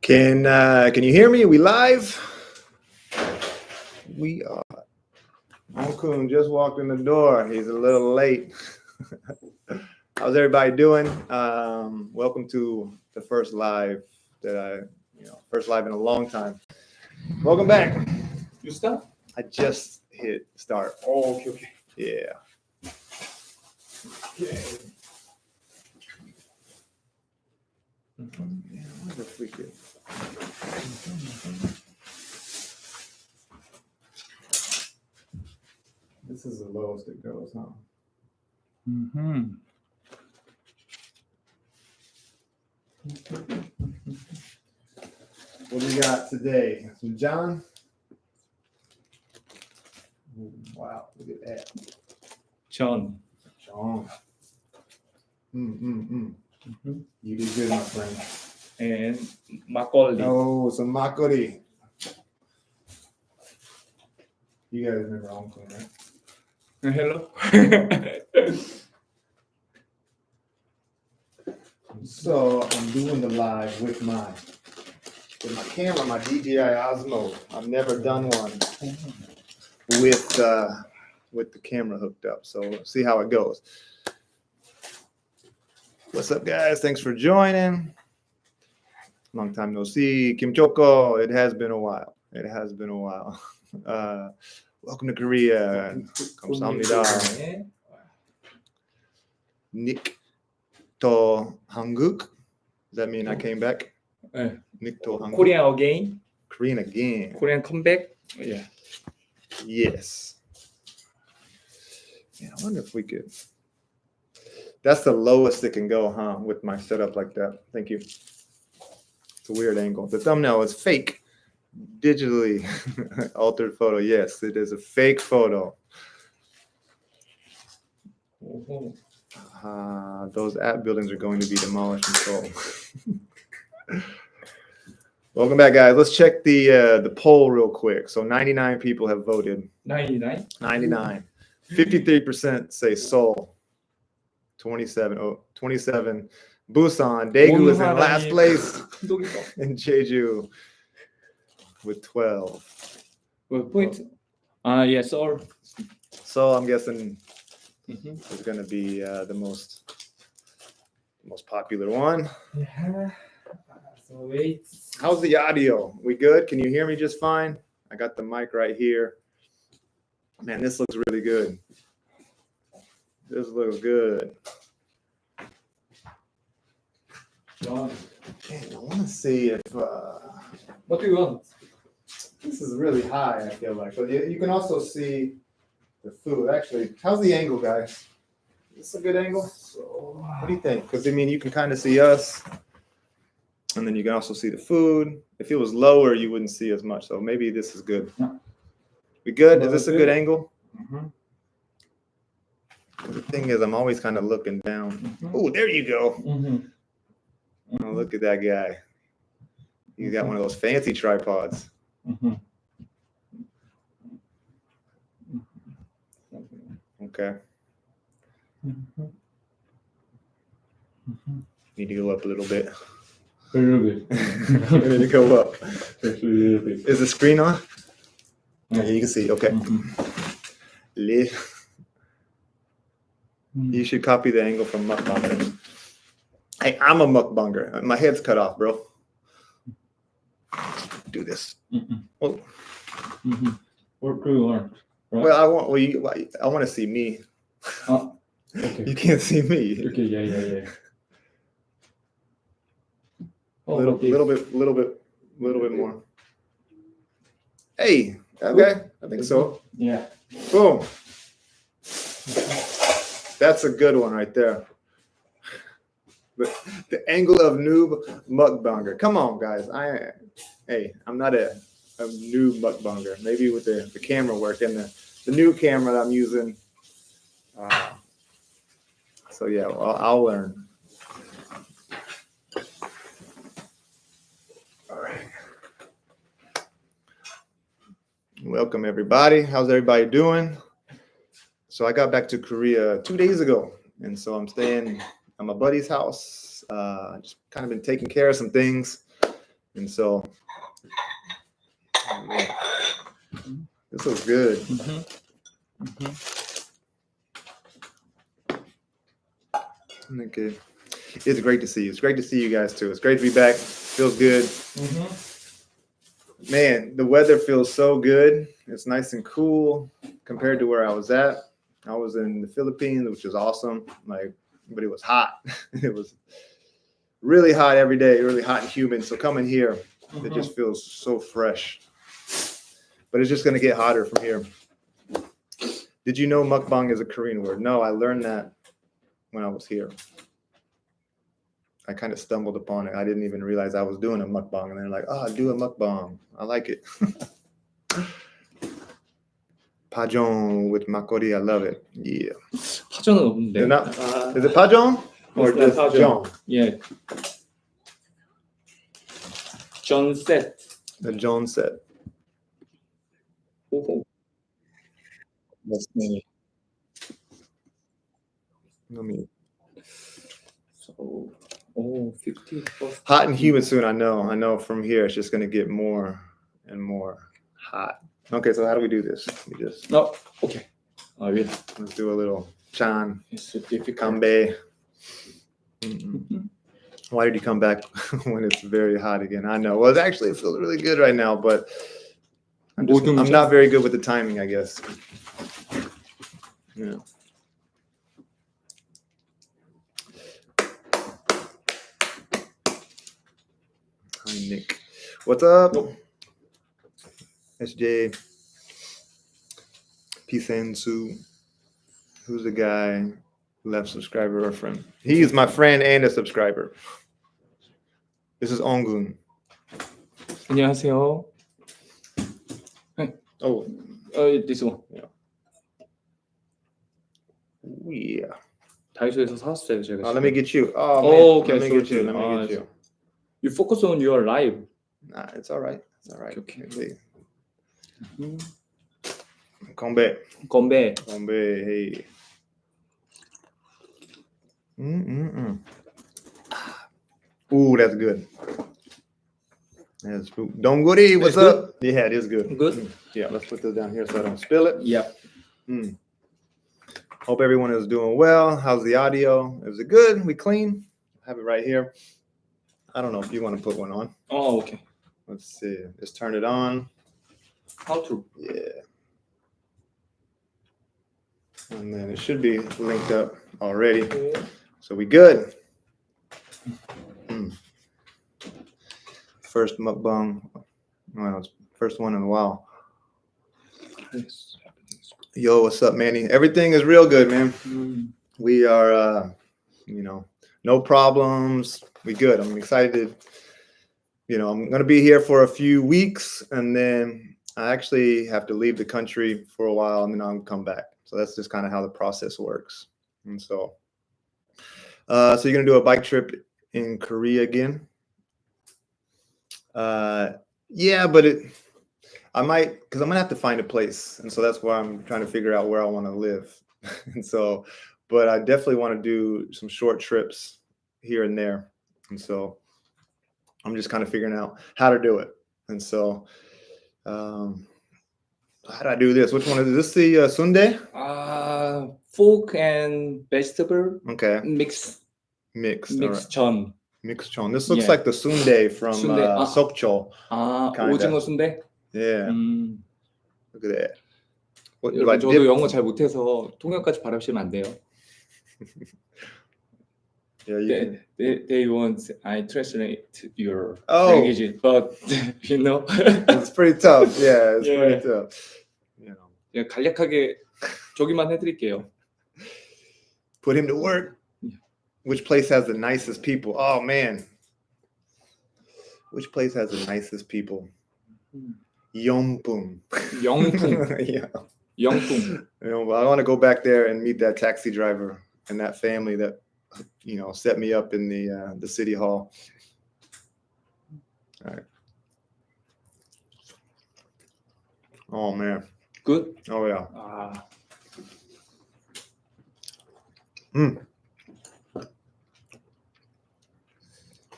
Can you hear me? We live? We are. Onkun just walked in the door. He's a little late. How's everybody doing? Welcome to the first live first live in a long time. Welcome back. You start? I just hit start. Oh, okay. Yeah. Okay. Yeah, I wonder if we could. This is the lowest it goes, huh? Mm-hmm. What do we got today? So John. Ooh, wow, look at that. John. Mm-hmm. You did good, my friend. And Makoli. Oh, some makgeolli. You guys remember Onkun, right? Hello. So I'm doing the live with my camera, my DJI Osmo. I've never done one with the camera hooked up. So let's see how it goes. What's up, guys? Thanks for joining. Long time no see. Kim Choko. It has been a while. Welcome to Korea. 감사합니다. Nick to Hanguk. Does that mean I came back? Nick to Hanguk. Korean again. Korean again. Korean comeback. Yeah. Yes. Yeah, I wonder if we could. That's the lowest it can go, huh? With my setup like that. Thank you. It's a weird angle. The thumbnail is fake. Digitally altered photo. Yes, it is a fake photo. Those app buildings are going to be demolished and sold. Welcome back, guys. Let's check the poll real quick. So 99 people have voted. 99? 99. 53% say Seoul. 27 Busan. Daegu is in last place. And Jeju with 12. What point? Yes, or. So I'm guessing it's going to be the most popular one. Yeah. So wait. How's the audio? We good? Can you hear me just fine? I got the mic right here. Man, this looks really good. This looks good. John. Man, I want to see if What do you want? this is really high, I feel like. But you can also see the food. Actually, how's the angle, guys? Is this a good angle? What do you think? Because, I mean, you can kind of see us. And then you can also see the food. If it was lower, you wouldn't see as much. So maybe this is good. We good? Is this a good angle? The thing is, I'm always kind of looking down. Oh, there you go. Oh, look at that guy. He's got one of those fancy tripods. Okay. Need to go up a little bit. A little bit. We need to go up. Just a little bit. Is the screen on? Yeah, you can see. Okay. You should copy the angle from mukbanger. Hey, I'm a mukbanger. My head's cut off, bro. Do this. Oh. What do you want? Right? Well, I want to see me. Oh, okay. You can't see me. Okay, yeah. Oh, Little bit more. Hey, okay. I think so. Yeah. Boom. That's a good one right there. The angle of noob mukbanger. Come on, guys. I'm not a noob mukbanger. Maybe with the camera work and the new camera that I'm using. So yeah, I'll learn. All right. Welcome everybody. How's everybody doing? So I got back to Korea 2 days ago, and so I'm staying at my buddy's house. Just kind of been taking care of some things. And so, oh, man, this looks good. Okay. It's great to see you. It's great to see you guys too. It's great to be back. Feels good. Man, the weather feels so good. It's nice and cool compared to where I was at. I was in the Philippines, which is awesome. Like, but it was hot. It was really hot every day, really hot and humid. So coming here, it just feels so fresh. But it's just going to get hotter from here. Did you know mukbang is a Korean word? No, I learned that when I was here. I kind of stumbled upon it. I didn't even realize I was doing a mukbang. And they're like, oh, do a mukbang. I like it. Pajon with makori. I love it. Yeah. 파전은 없는데. Is it pajon? Or It's not just 파전. jon? Yeah. John set. The jon set. That's me. Let me. So, 50. Hot and humid soon. I know from here, it's just going to get more and more hot. Okay, so how do we do this? We just okay. Yeah. let's do a little chan, It's difficult. kambe. Why did you come back when it's very hot again? I know. Well, it actually feels really good right now, but I'm not very good with the timing, I guess. Yeah. Hi, Nick. What's up? SJ. Pisensu. Who's the guy? Left subscriber or friend? He is my friend and a subscriber. This is Onkun. 안녕하세요. Oh, this one. yeah. 다이소에서 사왔어요, 제가. Let me get you. Oh, man. Okay. Let me get you. Let me get you. You focus on your life. Nah, it's all right. It's all right. Okay. Kombe. 건배. Kombe. Hey. Ooh, that's good. That's food. Donguri, what's up? Yeah, it is good. Good? Yeah, let's put this down here so I don't spill it. Yeah. Hope everyone is doing well. How's the audio? Is it good? We clean? Have it right here. I don't know if you want to put one on. Oh, okay. Let's see. Just turn it on. How to? Yeah. And then it should be linked up already. So we good. First mukbang. Well, it's first one in a while. Yo, what's up, Manny? Everything is real good, man. We are, no problems. We good. I'm excited. I'm going to be here for a few weeks, and then I actually have to leave the country for a while, and then I'll come back. So that's just kind of how the process works. And so you're going to do a bike trip in Korea again? Yeah, but I might, because I'm going to have to find a place. And so that's why I'm trying to figure out where I want to live. And so, but I definitely want to do some short trips here and there. And so I'm just kind of figuring out how to do it. And so, how do I do this? Which one is this? The sundae? Pork and vegetable. Okay. Mixed Right. 전. Mixed chon. This looks like the sundae from Sokcho. 오징어 순대? Yeah. Look at that. What do I 저도 dip? 영어 잘 못해서 통역까지 바라시면 안 돼요. Yeah, you can. They want I translate your Oh. language, but It's pretty tough. Yeah, it's pretty tough. 그냥 간략하게 조기만 해드릴게요. Put him to work. Which place has the nicest people? Oh man. Which place has the nicest people? Yeongbun. 영풍. Yeah. 영풍. I want to go back there and meet that taxi driver and that family that set me up in the city hall. All right. Oh man. Good. Oh yeah.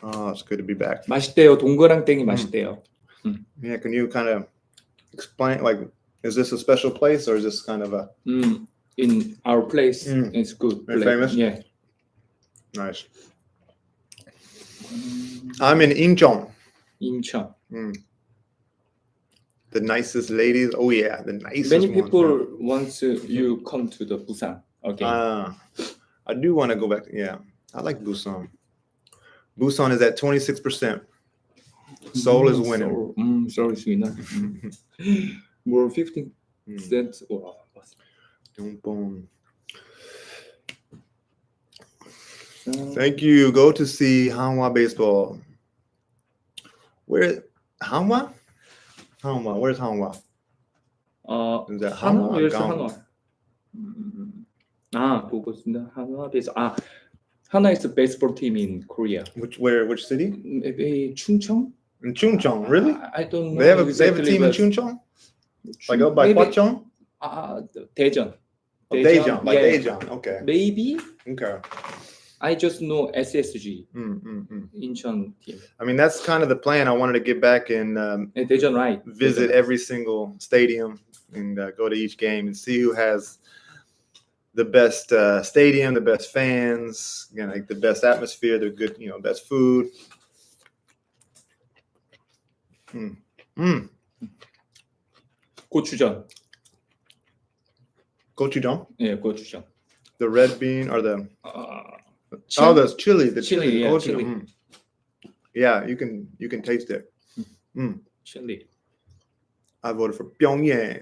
Oh, it's good to be back. 맛있대요. 동그랑땡이 맛있대요. Yeah, can you kind of explain, like, is this a special place or is this kind of a In our place, Mm. it's good. Very place. famous? Yeah. nice? I'm in Incheon. 인천. The nicest ladies. Oh yeah, the nicest. Many ones, people want you come to the Busan again. I do want to go back. Yeah, I like Busan. Busan is at 26%. Seoul is winning. Seoul is winner. More 15%. Wow. Boom, boom. Thank you. Go to see Hanwha baseball. Where Hanwha? Hanwha. Where's Hanwha? Is that 한화? Hanwha? Where's Gangwon? 한화? 보고 있습니다. 한화 베이스. 한화 is a baseball team in Korea. Which city? Maybe Chungcheong? In Chungcheong. Really? I don't know. They have a exactly, team in but- Chungcheong? Like up by maybe- Hwacheong? Daejeon. Oh, Daejeon. Like yeah. Daejeon. Okay. Maybe Okay. I just know SSG Mm. Incheon team. I mean, that's kind of the plan. I wanted to get back and Daejeon, right? visit Daejeon. every single stadium and go to each game and see who has the best stadium, the best fans, like the best atmosphere, the good, best food. 고추전. Gochujang, 예, 고추전. the red bean or the 칠- that's chili, the Chili, chili, yeah, gochujang. chili. Yeah, you can taste it. 칠리. I voted for Pyongyang.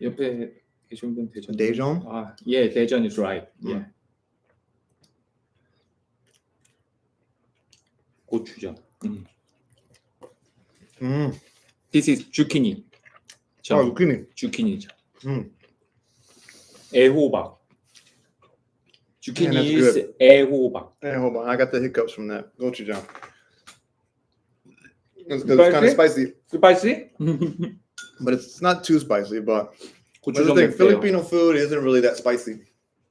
옆에 계신 분 대전. Daejeon? Yeah, Daejeon is right. Yeah. 고추전. This is zucchini. zucchini. zucchini죠. Mm. 애호박. zucchini Man, is that's good. 애호박. Hey, hold on. I got the hiccups from that gochujang. It's kind of spicy, Spicy? but it's not too spicy. But that's the 고추전 thing, 먹대요. Filipino food isn't really that spicy.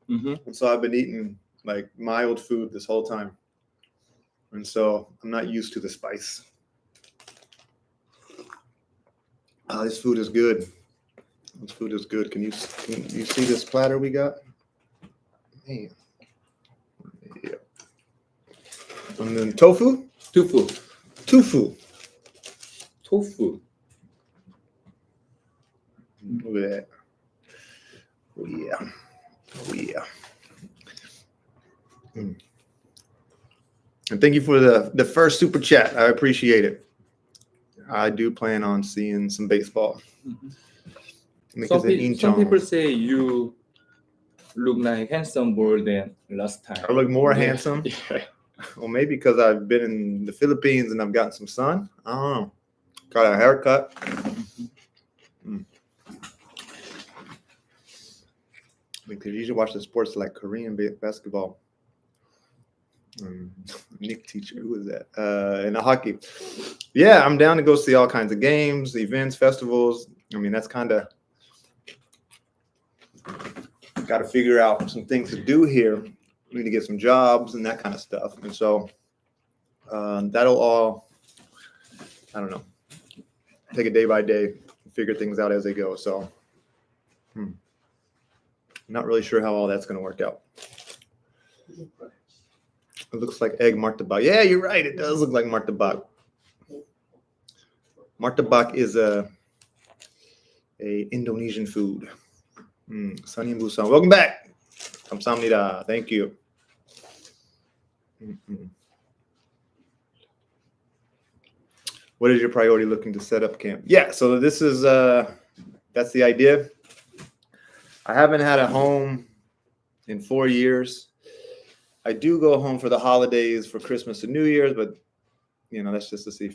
Mhm. And so I've been eating like mild food this whole time. And so I'm not used to the spice. Oh, this food is good. This food is good. Can you see this platter we got? Man. Yeah. And then tofu? Tofu. Tofu. Tofu. Look at that. Oh yeah. Oh yeah. And thank you for the first super chat. I appreciate it. I do plan on seeing some baseball. Because Some people say you look like handsome more than last time. I look more Yeah. handsome. Yeah. Well, maybe because I've been in the Philippines and I've gotten some sun. I don't know. Got a haircut. Because you should watch the sports like Korean basketball. Nick teacher, who is that? And the hockey. Yeah, I'm down to go see all kinds of games, events, festivals. I mean, that's kind of got to figure out some things to do here. We need to get some jobs and that kind of stuff. And so that'll all, I don't know, take it day by day, figure things out as they go. So not really sure how all that's going to work out. It looks like egg martabak. Yeah, you're right. It does look like martabak. Martabak is a Indonesian food. Sunny and Busan. Welcome back. Kamsahamnida. Thank you. What is your priority looking to set up camp? Yeah, so this is that's the idea. I haven't had a home in 4 years. I do go home for the holidays, for Christmas and New Year's, but that's just to see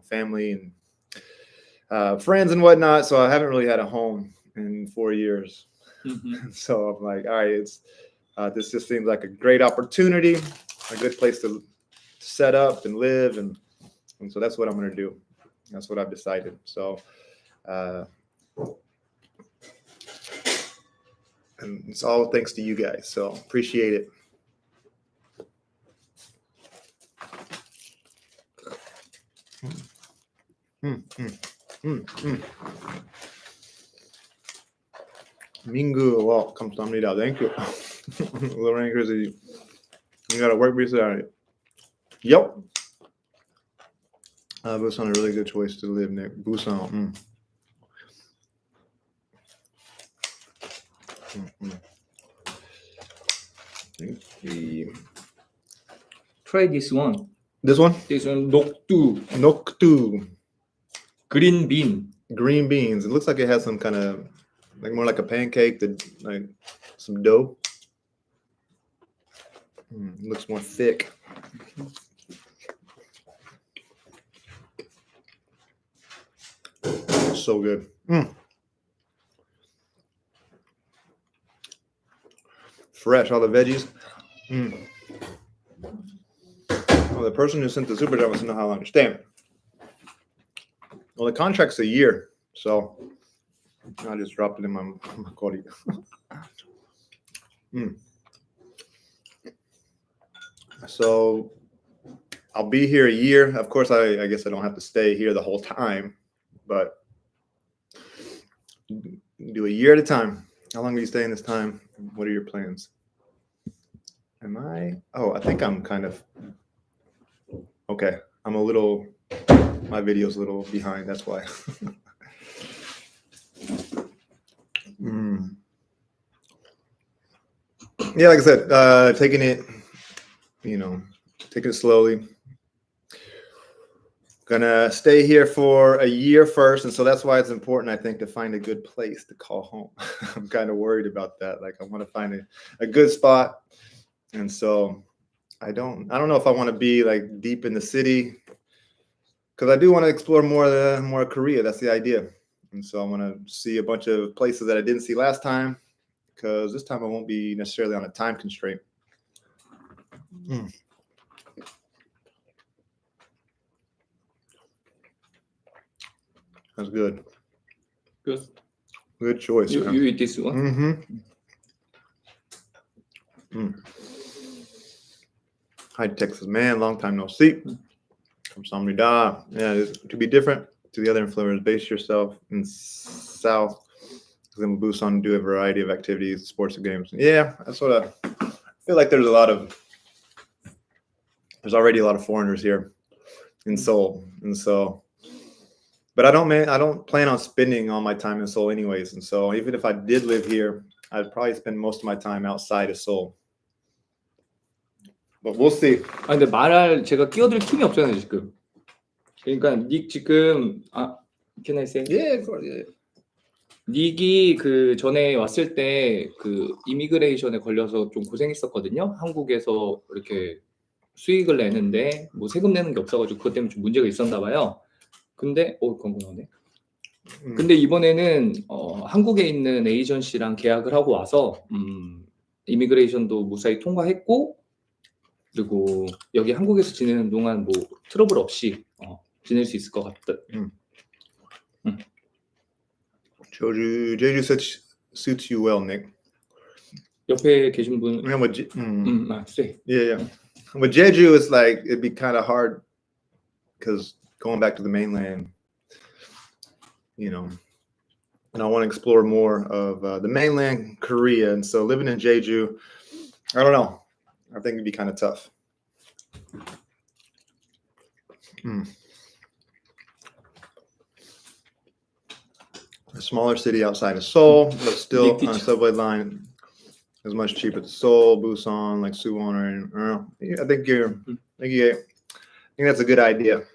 family and friends and whatnot. So I haven't really had a home in 4 years. So I'm like, all right, this just seems like a great opportunity, a good place to set up and live, and so that's what I'm going to do. That's what I've decided. So, and it's all thanks to you guys. So appreciate it. 민구, 와, 감사합니다. Thank you. Lorraine Chrissy, you got a work visa? Yep. Busan, a really good choice to live, Nick. Busan. Try this one. This one? This one 녹두 Noktu. green bean. Green beans. It looks like it has some kind of, like more like a pancake, like some dough. It looks more thick. So good. Fresh, all the veggies. Well, the person who sent the super chat wants to know how I understand. Well, the contract's a year, so I just dropped it in my kori. So I'll be here a year. Of course, I guess I don't have to stay here the whole time, but do a year at a time. How long are you staying this time? What are your plans? I think I'm kind of, okay. I'm a little, my video's a little behind, that's why. Yeah, like I said, taking it slowly. Gonna stay here for a year first, and so that's why it's important, I think, to find a good place to call home. I'm kind of worried about that. Like, I want to find a good spot, and so I don't know if I want to be like deep in the city, because I do want to explore more of Korea. That's the idea, and so I want to see a bunch of places that I didn't see last time, because this time I won't be necessarily on a time constraint. That's good. Good choice. You eat this one? Hi, Texas man. Long time no see. Kamsahamnida. Yeah, to be different to the other influencers, base yourself in South. Then Busan, do a variety of activities, sports and games. Yeah, I feel like there's already a lot of foreigners here in Seoul, and so. But I don't plan on spending all my time in Seoul anyways, and so even if I did live here, I'd probably spend most of my time outside of Seoul. But we'll see. 근데 말할 제가 끼어들 틈이 없잖아요 지금. 그러니까 닉 지금 can I say? Yeah, of course. Yeah. 닉이 그 전에 왔을 때 그 이미그레이션에 걸려서 좀 고생했었거든요. 한국에서 이렇게 수익을 내는데 뭐 세금 내는 게 없어가지고 그것 때문에 좀 문제가 있었나 봐요. 근데 건강하네. 근데 이번에는 한국에 있는 에이전시랑 계약을 하고 와서 이미그레이션도 무사히 통과했고, 그리고 여기 한국에서 지내는 동안 뭐 트러블 없이 지낼 수 있을 것 같다. Jeju suits you well, Nick. 옆에 계신 분. Yeah, yeah. But Jeju is like, it'd be kind of hard because going back to the mainland, and I want to explore more of the mainland Korea, and so living in Jeju, I don't know. I think it'd be kind of tough. A smaller city outside of Seoul, but still on a subway line is much cheaper to Seoul, Busan, like Suwon, I think that's a good idea.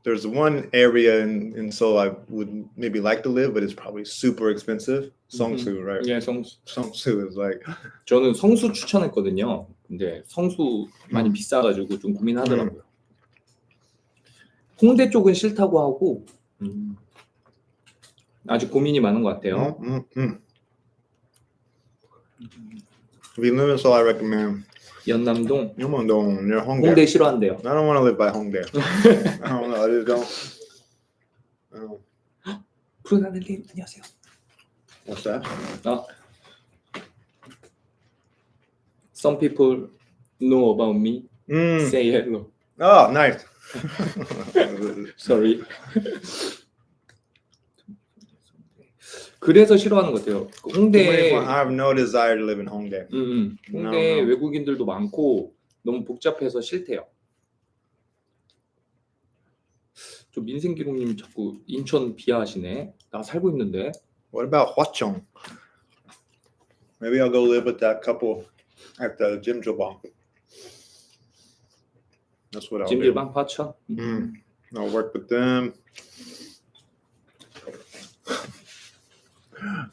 There's one area in Seoul I would maybe like to live, but it's probably super expensive. Songsu, right? Yeah, Songsu is like. 저는 성수 추천했거든요. 근데 성수 많이 비싸가지고 좀 고민하더라고요. 홍대 쪽은 싫다고 하고 아직 고민이 많은 것 같아요. If you live in Seoul, I recommend. 연남동. 연남동 near Hongdae. 홍대 싫어한대요. I don't want to live by Hongdae. I don't know. I just don't. 푸른 하늘님 안녕하세요. What's that? Some people know about me. Say hello. Oh, nice. Sorry. 그래서 싫어하는 것 같아요. 홍대 I have no desire to live in Hongdae. 홍대 No. 외국인들도 많고 너무 복잡해서 싫대요. 저 민생기록님 자꾸 인천 비하하시네. 나 살고 있는데. What about Hwacheong? Maybe I'll go live with that couple at the Jimjilbang. That's what I'll do. 찜질방 파천. I'll work with them.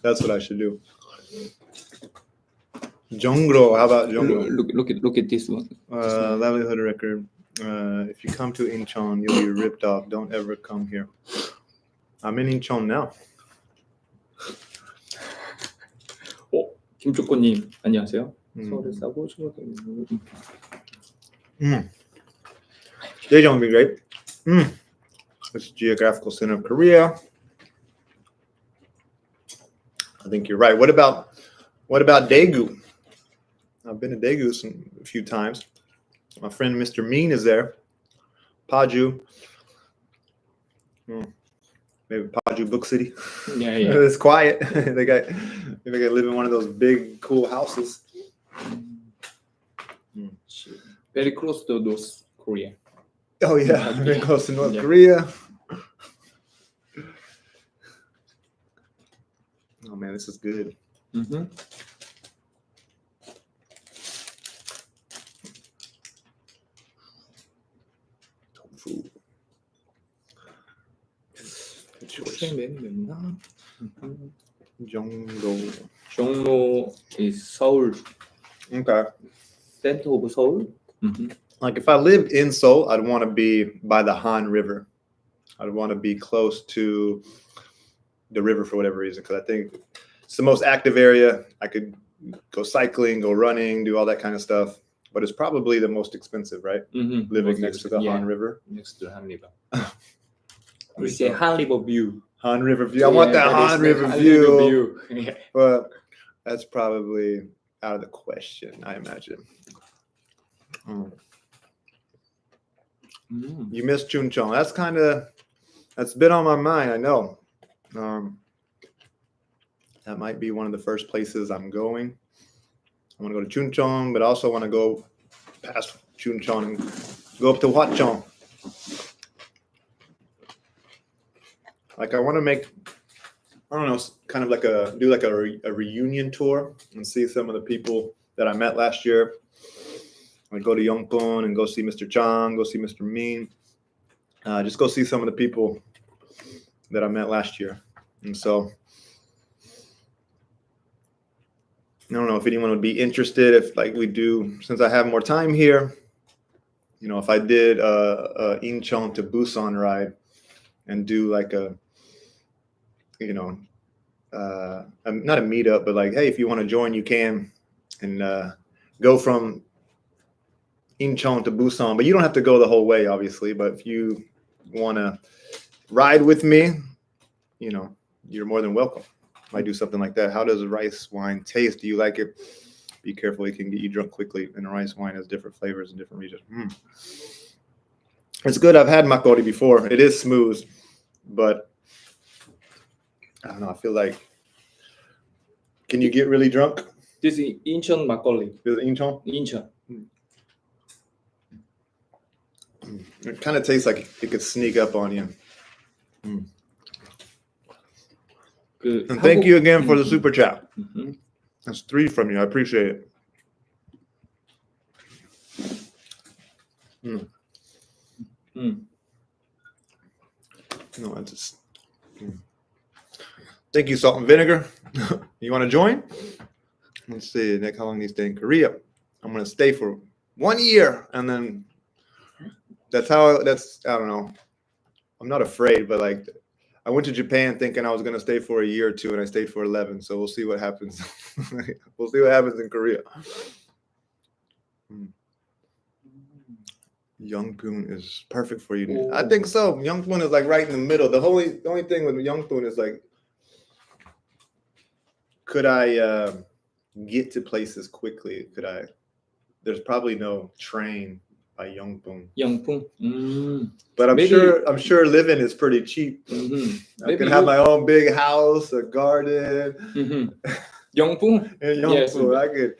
That's what I should do. Jongro, how about Jongro? Look at this one. Livelihood record. If you come to Incheon, you'll be ripped off. Don't ever come here. I'm in Incheon now. 김초코님 안녕하세요. 서울에 싸고 Daejeon would be great. It's the geographical center of Korea. I think you're right. What about Daegu? I've been to Daegu a few times. My friend Mr. Mean is there. Paju. Maybe Paju Book City. Yeah. It's quiet. they got live in one of those big cool houses. Very close to North Korea. Oh yeah, very close to North Korea. Oh man, this is good. Tofu. 종로 is Seoul. Okay. Center of Seoul. Like if I lived in Seoul, I'd want to be by the Han River. I'd want to be close to the river for whatever reason, because I think it's the most active area. I could go cycling, go running, do all that kind of stuff. But it's probably the most expensive, right? Living next to the Han River. Next to the Han River. We say Han River view. Han River view. I want that Han River view. But that's probably out of the question, I imagine. You missed Chuncheon. That's been on my mind, I know. That might be one of the first places I'm going. I want to go to Chuncheon, but I also want to go past Chuncheon and go up to Hwacheong. Like I want to make, I don't know, kind of like a reunion tour and see some of the people that I met last year. I go to Onkun and go see Mr. Chang, go see Mr. Min. Just go see some of the people that I met last year. And so I don't know if anyone would be interested if like we do, since I have more time here, you know, if I did a Incheon to Busan ride and do like a, you know, not a meetup, but like, hey, if you want to join, you can, and go from Incheon to Busan, but you don't have to go the whole way, obviously. But if you want to ride with me, you know, you're more than welcome. Might do something like that. How does rice wine taste? Do you like it? Be careful, it can get you drunk quickly. And rice wine has different flavors in different regions. It's good. I've had makgeolli before. It is smooth, but I don't know. I feel like, can you get really drunk? This is Incheon makgeolli. Is it Incheon? Incheon. It kind of tastes like it could sneak up on you. And thank you again for the super chat. That's 3 from you. I appreciate it. No, I just. Thank you, Salt and Vinegar. You want to join? Let's see, Nick, how long do you stay in Korea? I'm going to stay for 1 year, and then I don't know. I'm not afraid, but like, I went to Japan thinking I was going to stay for a year or 2, and I stayed for 11. So we'll see what happens. We'll see what happens in Korea. Youngpoon is perfect for you. I think so. Youngpoon is like right in the middle. The only thing with Youngpoon is like, could I get to places quickly? There's probably no train by Yongpung. 영풍. But Maybe- I'm sure living is pretty cheap. Mm-hmm. I can have my own big house, a garden. 영풍. In Yes. Yongpung, I could,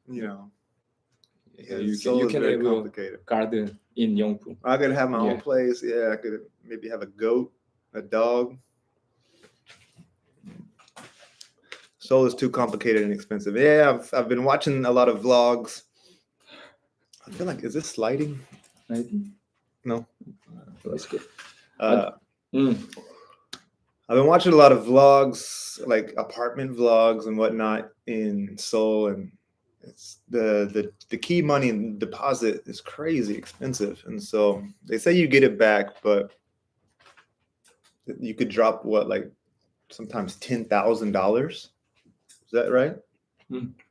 you know. Yeah, Yeah, you Seoul can is very have a complicated. garden in 영풍. I could have my own Yeah. place. Yeah, I could maybe have a goat, a dog. Seoul is too complicated and expensive. Yeah, I've been watching a lot of vlogs. I feel like, is this sliding? Right? No. Let's go. I've been watching a lot of vlogs, like apartment vlogs and whatnot in Seoul, and it's the key money and deposit is crazy expensive. And so they say you get it back, but you could drop what, like sometimes $10,000. Is that right?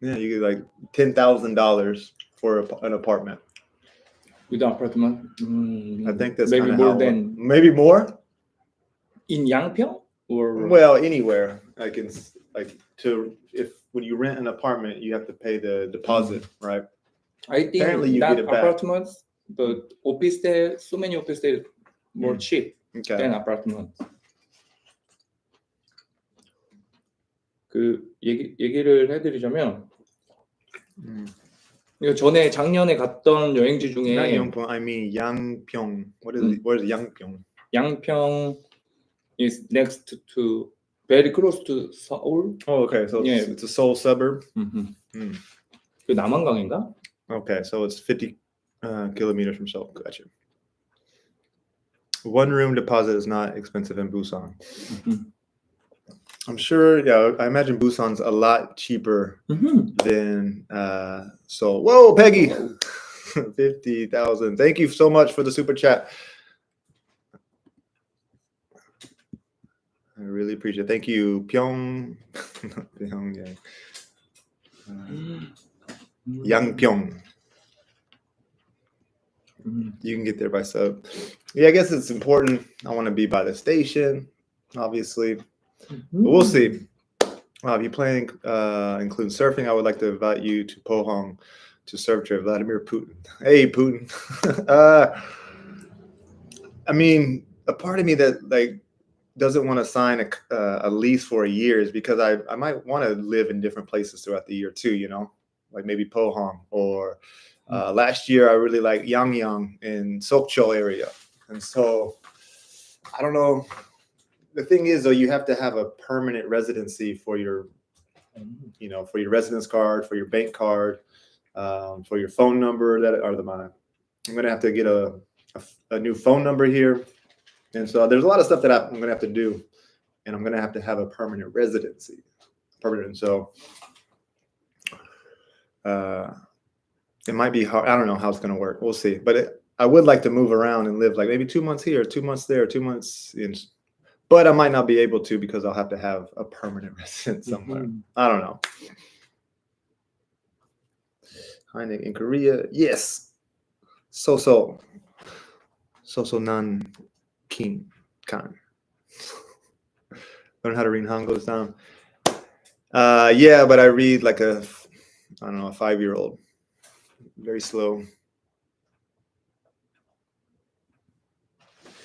Yeah, you get like $10,000 for an apartment. With apartment. I think that's maybe kinda more how- than maybe more. in Yangpyeong or Well, anywhere like when you rent an apartment, you have to pay the deposit, right? I think apparently you that get it back. apartments, but office there, so many office there more cheap Okay. than apartment. 그 얘기를 해드리자면 이거 전에 작년에 갔던 여행지 Not 중에 Yongpyeong, I mean Yangpyeong. What is it? What is Yangpyeong? 양평 is next to very close to Seoul. Oh, okay. So Yeah. it's a Seoul suburb. 그 남한강인가? Okay, so it's 50 kilometers from Seoul. Gotcha. One room deposit is not expensive in Busan. I'm sure. Yeah, I imagine Busan's a lot cheaper than Seoul. Whoa, Peggy, 50,000. Thank you so much for the super chat. I really appreciate it. Thank you, Pyong. Pyongyang. Yangpyeong. You can get there by sub. Yeah, I guess it's important. I want to be by the station, obviously. But we'll see. If you plan include surfing, I would like to invite you to Pohang to surf trip. Vladimir Putin. Hey, Putin. I mean, a part of me that like doesn't want to sign a lease for a year is because I might want to live in different places throughout the year too, you know, like maybe Pohang or last year I really like Yangyang in Sokcho area. And so I don't know. The thing is, though, you have to have a permanent residency for your, you know, for your residence card, for your bank card, for your phone number. That are the mine. I'm gonna have to get a new phone number here, and so there's a lot of stuff that I'm gonna have to do, and I'm gonna have to have a permanent residency, permanent. So it might be hard. I don't know how it's gonna work. We'll see. But I would like to move around and live like maybe 2 months here, 2 months there, 2 months in. But I might not be able to because I'll have to have a permanent residence somewhere. I don't know. Heineck in Korea, yes. So nan king kan. Learn how to read Hangul this time. Yeah, but I read like a 5-year-old. Very slow.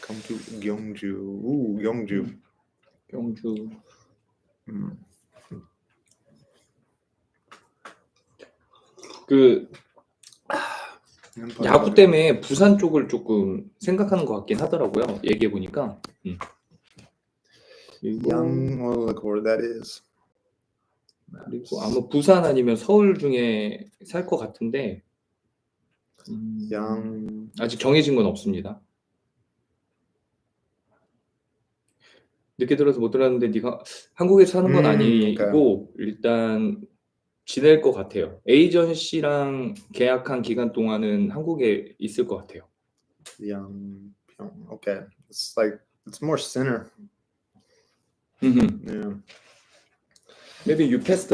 Come to Gyeongju. Ooh, Gyeongju. 경주. 그 야구 때문에 부산 쪽을 조금 생각하는 것 같긴 하더라고요. 얘기해 보니까. Young, well, look where that is. 그리고 아마 부산 아니면 서울 중에 살 것 같은데 Young. 아직 정해진 건 없습니다. 늦게 들어서 못 들었는데 네가 한국에 사는 건 아니고 일단 지낼 것 같아요. 에이전시랑 계약한 기간 동안은 한국에 있을 것 같아요. Young. Okay, it's more center. Yeah. Maybe you passed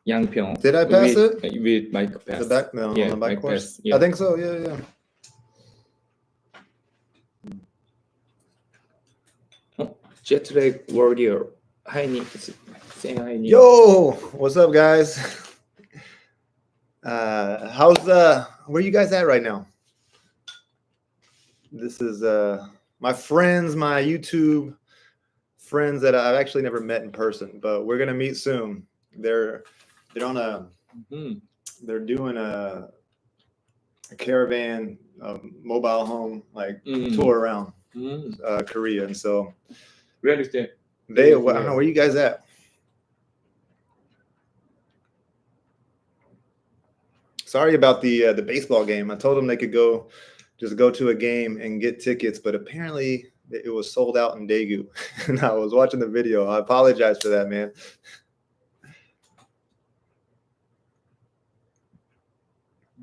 양평. Did I pass it? With Mike pass. The back, no, Yeah, on the back Mike course. pass. Yeah. I think so. Yeah. Jetlag warrior. 하이니. Say 하이니. Yo, what's up, guys? Where you guys at right now? This is my friends, my YouTube friends that I've actually never met in person, but we're gonna meet soon. They're on a they're doing a caravan mobile home like tour around Korea, and so Where is that? they I don't know, where you guys at? Sorry about the baseball game. I told them they could just go to a game and get tickets, but apparently it was sold out in Daegu. And I was watching the video. I apologize for that, man.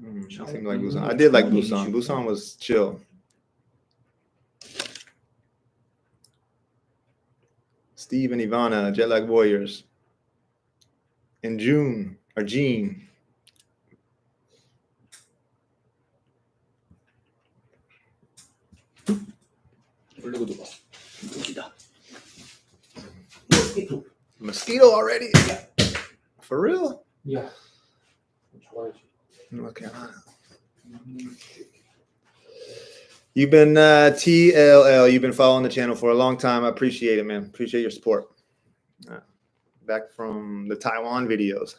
It seemed like Busan. I did like Busan. Busan was chill. Steve and Ivana, Jet Lag Warriors. In June, or Gene. Mosquito already? For real? Yeah. North Carolina. You've been TLL. You've been following the channel for a long time. I appreciate it, man. Appreciate your support. Back from the Taiwan videos.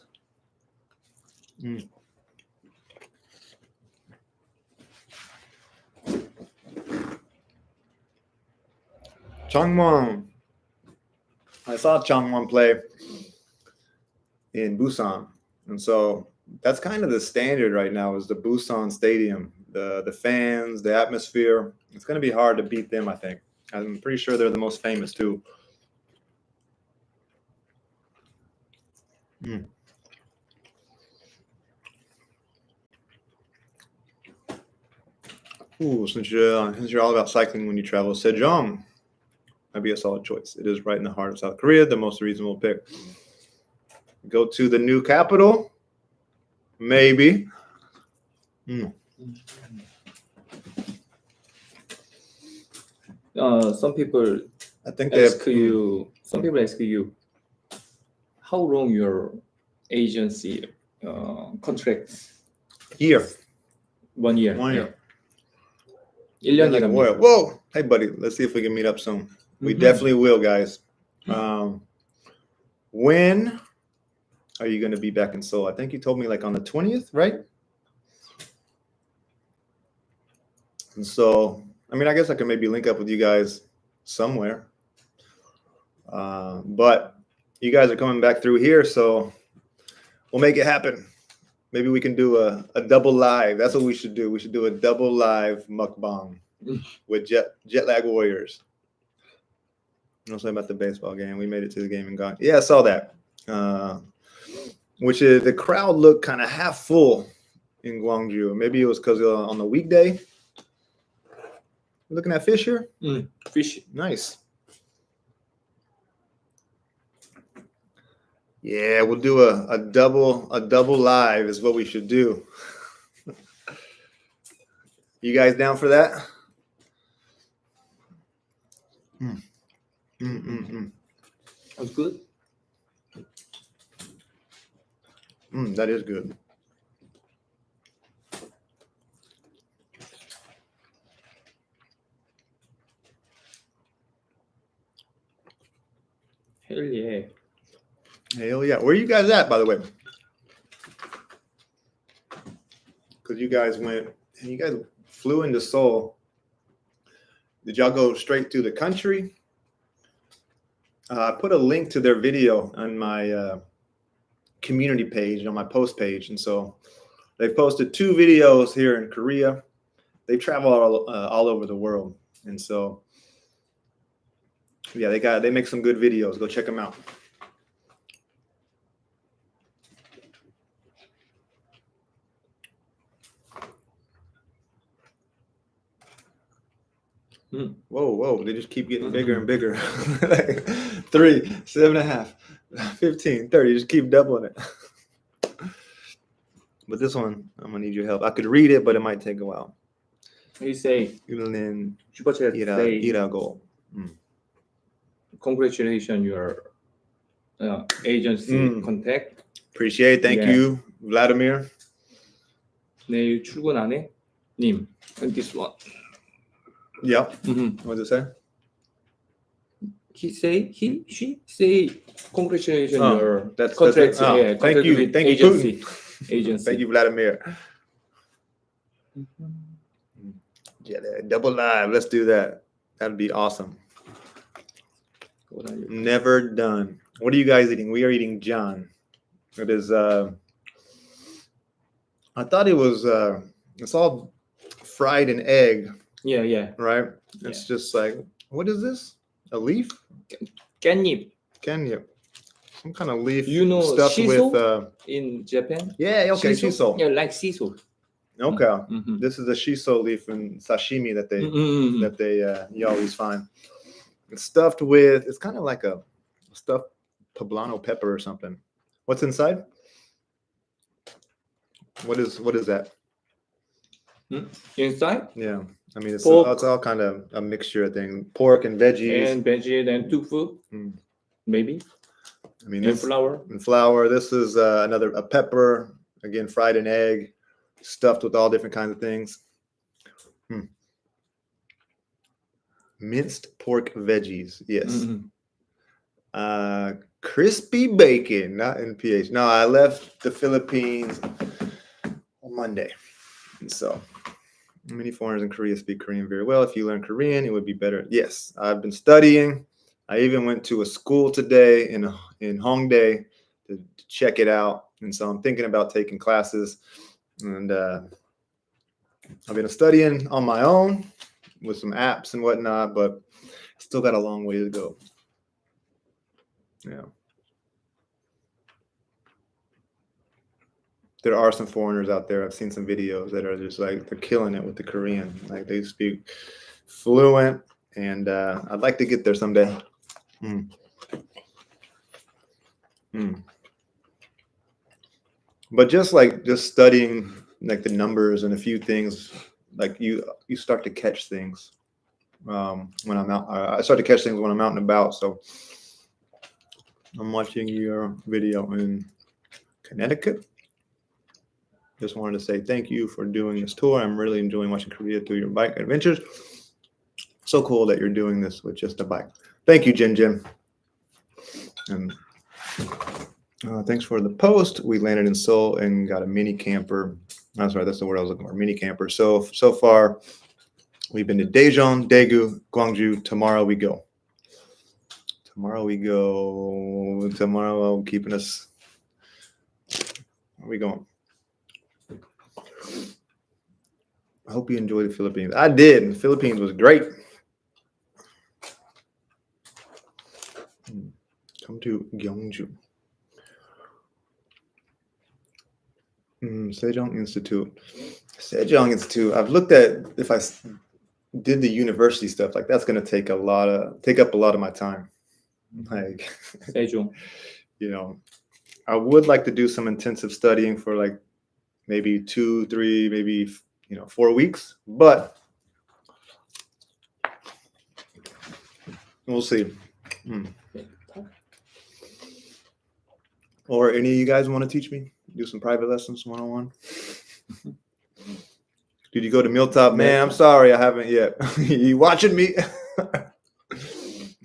Changwon. I saw Changwon play in Busan, and so that's kind of the standard right now is the Busan Stadium. The fans, the atmosphere. It's going to be hard to beat them, I think. I'm pretty sure they're the most famous too. Ooh, since you're all about cycling when you travel, Sejong might be a solid choice. It is right in the heart of South Korea, the most reasonable pick. Go to the new capital, maybe. Some people I think some people ask you how long your agency contract? Year. 1 year. 1 year. 1년이랍니다. Whoa. Hey, buddy. Let's see if we can meet up soon. We definitely will, guys. When are you going to be back in Seoul? I think you told me like on the 20th, right? And so, I mean, I guess I can maybe link up with you guys somewhere. But you guys are coming back through here, so we'll make it happen. Maybe we can do a double live. That's what we should do. We should do a double live mukbang with Jet Lag Warriors. You know something about the baseball game? We made it to the game and gone. Yeah, I saw that. Which is the crowd looked kind of half full in Gwangju. Maybe it was because on the weekday. Looking at fish here? Fish. Nice. Yeah, we'll do a double live is what we should do. You guys down for that? That's good. That is good. Hell yeah. Hell yeah. Where are you guys at, by the way? Because you guys flew into Seoul. Did y'all go straight to the country? I put a link to their video on my community page, on my post page. And so they posted 2 videos here in Korea. They travel all over the world. And so, yeah, they make some good videos. Go check them out. Whoa. They just keep getting bigger and bigger. 3, 7.5, 15, 30. Just keep doubling it. But this one, I'm going to need your help. I could read it, but it might take a while. You say, Super Chat say, Irago. congratulations, your agency contact. Appreciate it. Thank you, Vladimir. 내일 출근 안 해? 님, and this one. Yep. Mhm. What does it say? She say congratulations Oh, your that's contract. it. Oh, Yeah, thank contract you. with Thank you, agency. Putin. Thank you, Vladimir. Yeah, double live. Let's do that. That'd be awesome. What are you? Never done. What are you guys eating? We are eating John. It is. I thought it was. It's all fried in egg, Yeah. right? It's just like, what is this? A leaf? 깻잎. Kenya. Some kind of leaf You know stuffed shiso? with. In Japan. Yeah. Okay. Shiso. Yeah, like shiso. Okay. Mhm. This is the shiso leaf in sashimi that they Mhm. you always find. It's stuffed with. It's kind of like a stuffed poblano pepper or something. What's inside? What is that? Inside Yeah, I mean it's Pork. all kind of a mixture thing. Pork and veggies. and veggie and tofu, Mm. maybe, I mean and this flour. and flour. This is a pepper again fried in egg, stuffed with all different kinds of things. Minced pork veggies. Yes. Mhm. Crispy bacon, not in PH. No, I left the Philippines on Monday. And so many foreigners in Korea speak Korean very well. If you learn Korean, it would be better. Yes, I've been studying. I even went to a school today in Hongdae to check it out. And so I'm thinking about taking classes. And I've been studying on my own with some apps and whatnot, but still got a long way to go. Yeah. There are some foreigners out there. I've seen some videos that are just like they're killing it with the Korean. Like they speak fluent, and I'd like to get there someday. But just studying like the numbers and a few things, like you start to catch things when I'm out. I start to catch things when I'm out and about. So I'm watching your video in Connecticut. Just wanted to say thank you for doing this tour. I'm really enjoying watching Korea through your bike adventures. So cool that you're doing this with just a bike. Thank you, Jin. And thanks for the post. We landed in Seoul and got a mini camper. I'm sorry, that's the word I was looking for. Mini camper. So far, we've been to Daejeon, Daegu, Gwangju. Tomorrow we go. Tomorrow, keeping us. Where are we going? I hope you enjoyed the Philippines. I did. The Philippines was great. Come to Gyeongju. Sejong Institute. I've looked at if I did the university stuff, like that's going to take up a lot of my time. Like, Sejong. I would like to do some intensive studying for like maybe 2, 3, maybe 4 weeks, but we'll see. Or any of you guys want to teach me? Do some private lessons, 1-on-1? Did you go to Mealtop? Man, I'm sorry, I haven't yet. You watching me?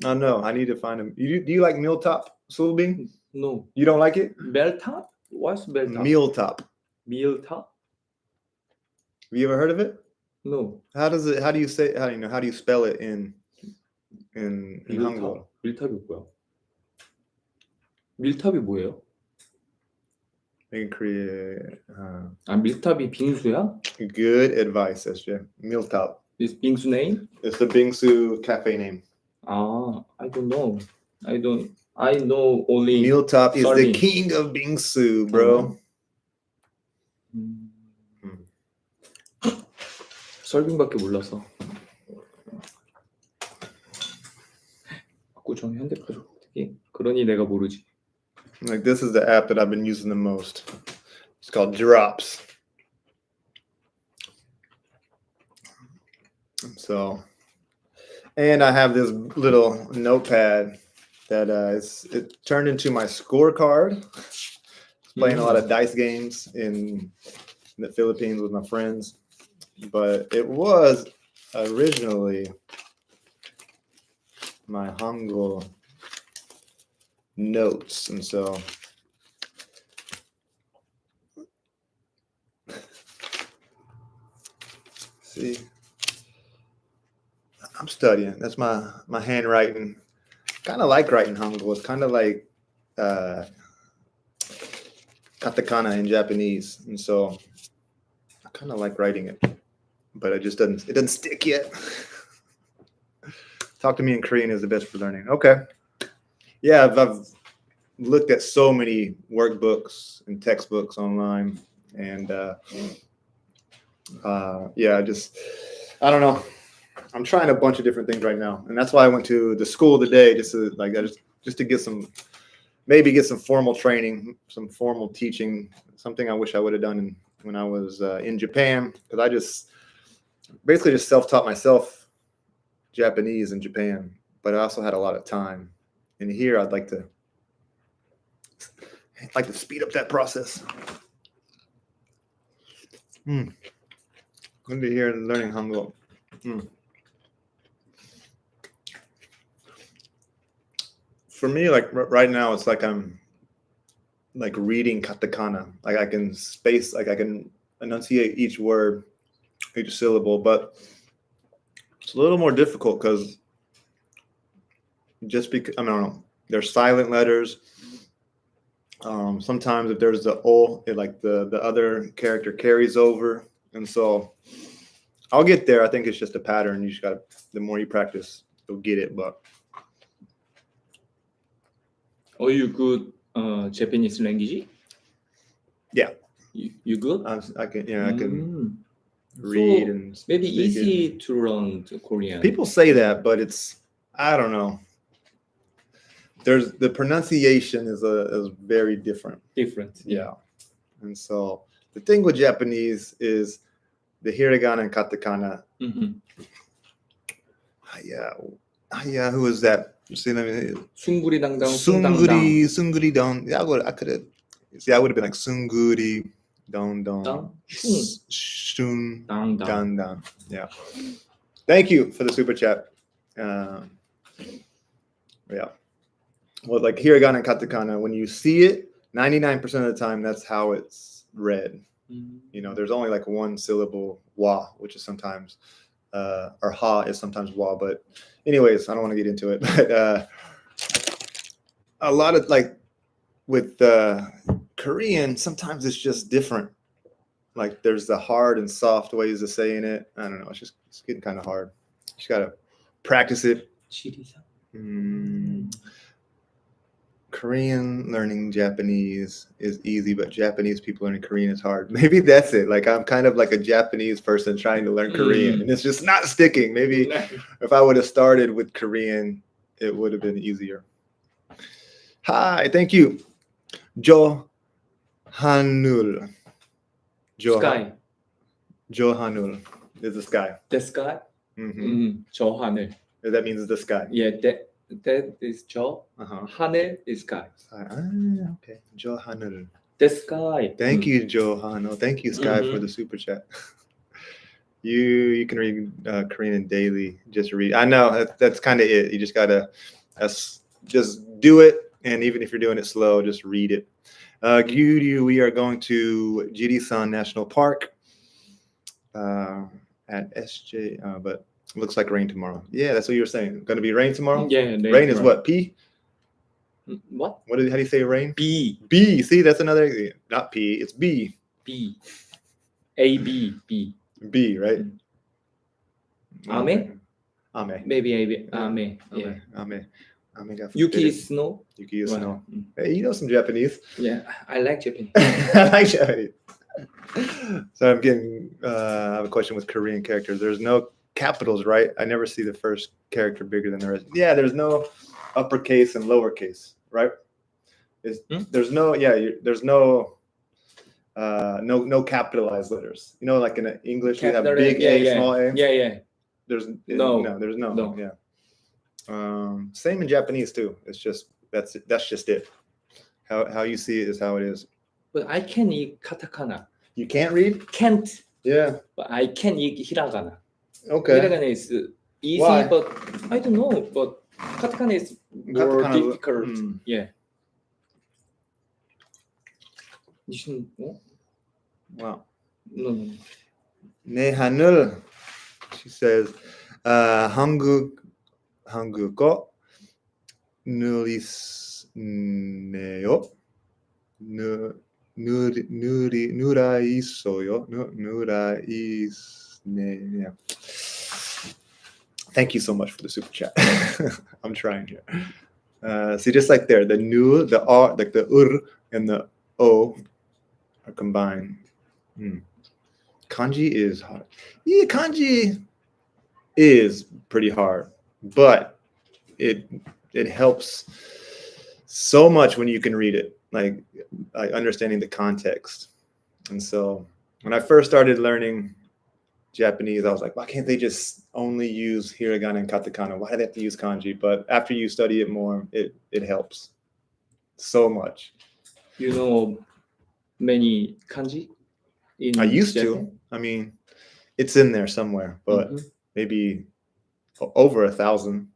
I know. I need to find him. Do you like Mealtop, Sulbing? No. You don't like it? Mealtop? What's Mealtop? Mealtop. Mealtop? Have you ever heard of it? No. How do you spell it in Hangul? 밀탑이 뭐야? 밀탑이 뭐예요? In Korea. 밀탑이 빙수야? Good advice, SJ. Mealtop. Is 빙수 name? It's the Bingsu cafe name. I don't know. I know only Mealtop is the serving. king of Bingsu, bro. 설빙밖에 몰라서. 고정 현대폰 어떻게? 그러니 내가 모르지. Like this is the app that I've been using the most. It's called Drops. So, and I have this little notepad that it turned into my scorecard. Playing a lot of dice games in the Philippines with my friends, but it was originally my Hangul notes, and so see, I'm studying. That's my handwriting. Kind of like writing Hangul. It's kind of like katakana in Japanese, and so I kind of like writing it, but it doesn't stick yet. Talk to me in Korean is the best for learning. Okay. Yeah, I've looked at so many workbooks and textbooks online, and yeah, I don't know. I'm trying a bunch of different things right now, and that's why I went to the school today, just to get some formal training, some formal teaching. Something I wish I would have done when I was in Japan, because I basically just self-taught myself Japanese in Japan, but I also had a lot of time. And here, I'd like to speed up that process. Good to hear learning Hangul. For me, like right now, it's like I'm like reading katakana. Like I can enunciate each word, each syllable, but it's a little more difficult because I don't know, there's silent letters. Sometimes if there's the o, the other character carries over, and so I'll get there. I think it's just a pattern. The more you practice, you'll get it. But Are you good Japanese language? Yeah. You good? I can read and maybe speak easy it. to learn Korean. People say that, but I don't know. There's the pronunciation is very different. Yeah. And so the thing with Japanese is the hiragana and katakana. Yeah, who is that? See, let me. 숭구리당당 Sunguri don. Yeah, I could have. See, I would have been like sunguri don. Shun dan. Yeah. Thank you for the super chat. Yeah. Well, like hiragana and katakana, when you see it, 99% of the time, that's how it's read. There's only like one syllable wa, which is sometimes, or ha is sometimes wa. But anyways, I don't want to get into it. But a lot of like with Korean, sometimes it's just different. Like there's the hard and soft ways of saying it. I don't know. It's getting kind of hard. You just gotta practice it. Korean learning Japanese is easy, but Japanese people learning Korean is hard. Maybe that's it. Like I'm kind of like a Japanese person trying to learn Korean, and it's just not sticking. Maybe if I would have started with Korean, it would have been easier. Hi, thank you. Johanul. Sky. Johanul is the sky. The sky? 저 하늘. That means the sky. Yeah, that is 저. 하늘 is sky. Okay. Johanul. The sky. Thank you, Johano. Thank you, Sky, for the super chat. You can read Korean daily. Just read. I know that's kind of it. You just gotta just do it, and even if you're doing it slow, just read it. We are going to Jirisan National Park at SJ, but it looks like rain tomorrow. Yeah, that's what you were saying. Going to be rain tomorrow? Yeah, rain is what? P? What? How do you say rain? B. B. See, that's another. Not P. It's B. B. A B B. B, right? Ame? Ame. Maybe Ame. Yeah. Ame. Yuki is snow. Yuki is snow. Hey, you know some Japanese. Yeah, I like Japanese. I like Japanese. So I have a question with Korean characters. There's no capitals, right? I never see the first character bigger than the rest. Yeah, there's no uppercase and lowercase, right? There's no no capitalized letters. Like in English, you have big A, small a. Yeah. There's no. Yeah. Same in Japanese too. It's just that's just it. How you see it is how it is. But I can eat katakana. You can't read? Can't. Yeah. But I can eat hiragana. Okay. Hiragana is easy, Why? but I don't know. But katakana is more Katakana- difficult. mm. Yeah. You should. Oh, Wow. no. 네 하늘. She says, 한국어 느리네요. 누라 있어요. 누라 있네요. Thank you so much for the super chat. I'm trying here. See, just like there, the nu, the r, like the and the o are combined. Kanji is hard. Yeah, kanji is pretty hard, but it helps so much when you can read it, like understanding the context. And so when I first started learning Japanese, I was like, why can't they just only use hiragana and katakana? Why do they have to use kanji? But after you study it more, it helps so much. You know many kanji in I used Japan? to. I mean, it's in there somewhere, but maybe over 1,000,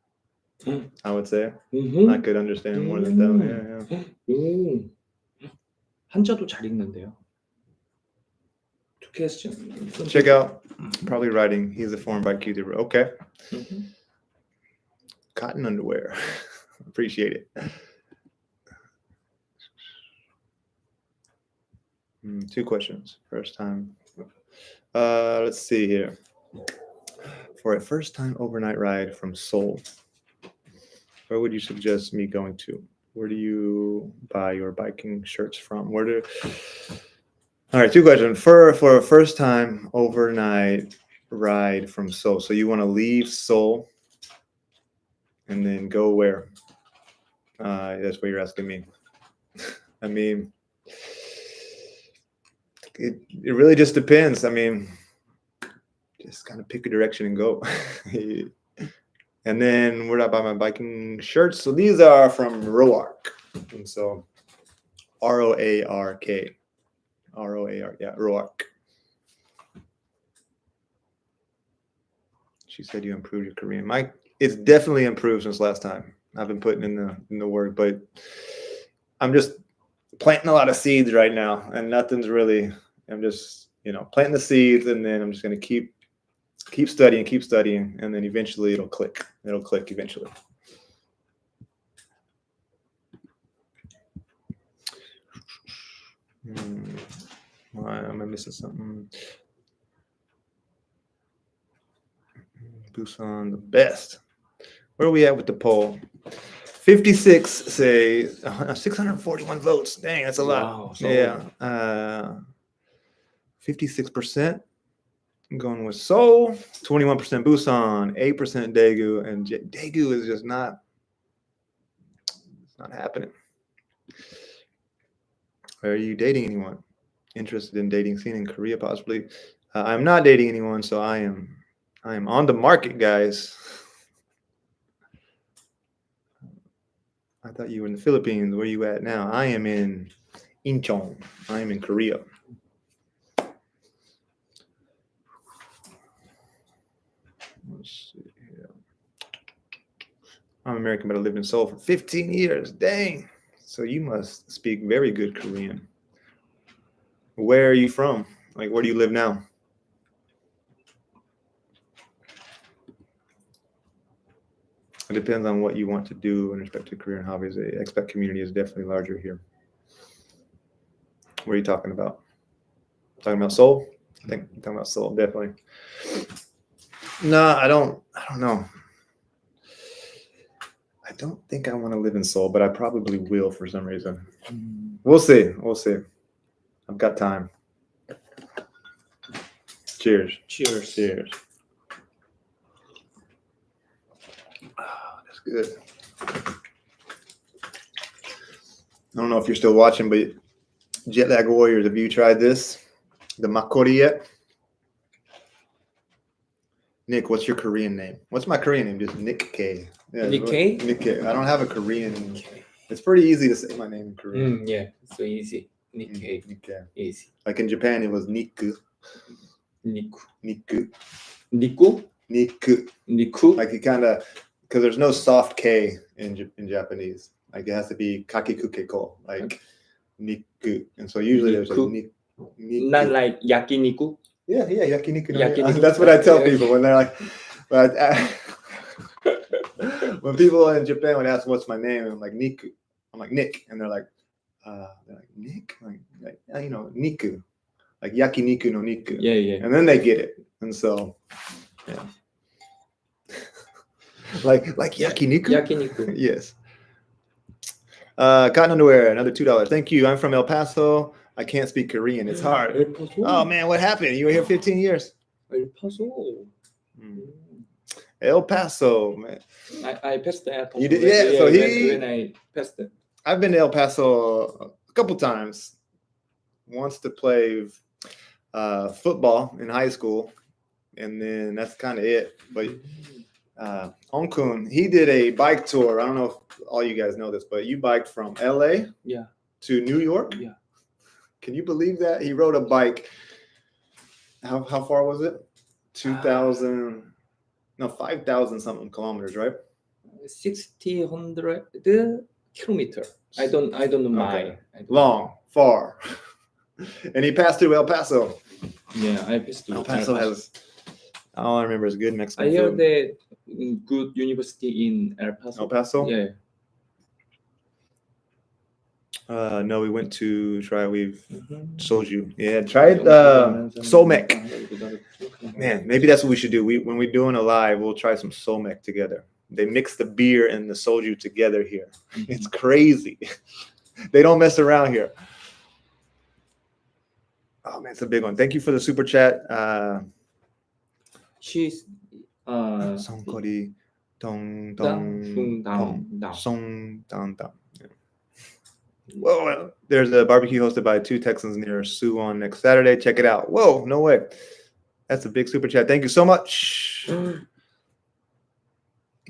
I would say. I could understand more than that. Yeah. 오, 한자도 잘 읽는데요. Two questions. Check out probably writing. He's a foreign by Q. Okay. Cotton underwear. Appreciate it. Two questions. First time. Let's see here. For a first time overnight ride from Seoul, where would you suggest me going to? Where do you buy your biking shirts from? All right, two questions. For a first time overnight ride from Seoul, so you want to leave Seoul and then go where? That's what you're asking me. I mean, it really just depends. I mean, just kind of pick a direction and go. And then where do I buy my biking shirts? So these are from Roark. And so Roark. ROAR, yeah, Roark. She said you improved your Korean. It's definitely improved since last time. I've been putting in the work, but I'm just planting a lot of seeds right now, and nothing's really. I'm just planting the seeds, and then I'm just gonna keep studying, and then eventually it'll click. It'll click eventually. Why am I missing something? Busan, the best. Where are we at with the poll? 56 say 641 votes. Dang, that's a lot. Wow, so yeah. 56% going with Seoul, 21% Busan, 8% Daegu, and Daegu is just not. It's not happening. Are you dating anyone? Interested in dating scene in Korea, possibly? I'm not dating anyone, so I am on the market, guys. I thought you were in the Philippines. Where are you at now? I am in Incheon. I am in Korea. Let's see here. I'm American, but I lived in Seoul for 15 years. Dang. So you must speak very good Korean. Where are you from? Like, where do you live now? It depends on what you want to do in respect to career and hobbies. The expat community is definitely larger here. What are you talking about? Talking about Seoul? I think you're talking about Seoul, definitely. No, I don't know. I don't think I want to live in Seoul, but I probably will for some reason. We'll see. I've got time. Cheers. cheers. That's good. I don't know if you're still watching, but Jet Lag Warriors, have you tried this? The makori yet? Nick, what's your Korean name? What's my Korean name? Just Nick K. Yeah, Nick K? Nick K. I don't have a Korean. It's pretty easy to say my name in Korean. Yeah, so easy. Nick K. Nick K. Easy. Like in Japan, it was Niku. Niku. Niku. Niku? Niku. 니쿠? Like you kind of, because there's no soft K in Japanese. Like it has to be kakikukeko, like niku. And so usually there's a Niku? niku. Not like yakiniku? Yeah, yakiniku. No, Yakiniku. that's what I tell Okay. people when they're like, but when people in Japan would ask what's my name, I'm like Niku. I'm like Nick, and they're like Nick, like you know, Niku, like yakiniku no Niku. Yeah. And then they get it, and so yeah, like yakiniku. yakiniku. Yes. Cotton underwear, another $2. Thank you. I'm from El Paso. I can't speak Korean. It's hard. El Paso. Oh man, what happened? You were here 15 years. El Paso. El Paso, man. I passed that. You did, yeah. So when I passed it. I've been to El Paso a couple times. Once to play football in high school, and then that's kind of it. But Onkun, he did a bike tour. I don't know if all you guys know this, but you biked from LA to New York. Yeah. Can you believe that? He rode a bike. How far was it? 5,000 something kilometers, right? 100 kilometer. I don't know mile. Long, far. And he passed through El Paso. Yeah, I passed through El Paso has, all I remember is good Mexican I heard food. that good university in El Paso. El Paso? Yeah. No, we went to try. We've soju. Yeah, tried Somek. Man, maybe that's what we should do. When we're doing a live, we'll try some Somek together. They mix the beer and the soju together here. It's crazy. They don't mess around here. Oh man, it's a big one. Thank you for the super chat. She's Songkori dong dong song dong dong. Whoa, there's a barbecue hosted by 2 Texans near Suwon next Saturday. Check it out. Whoa, no way. That's a big super chat. Thank you so much.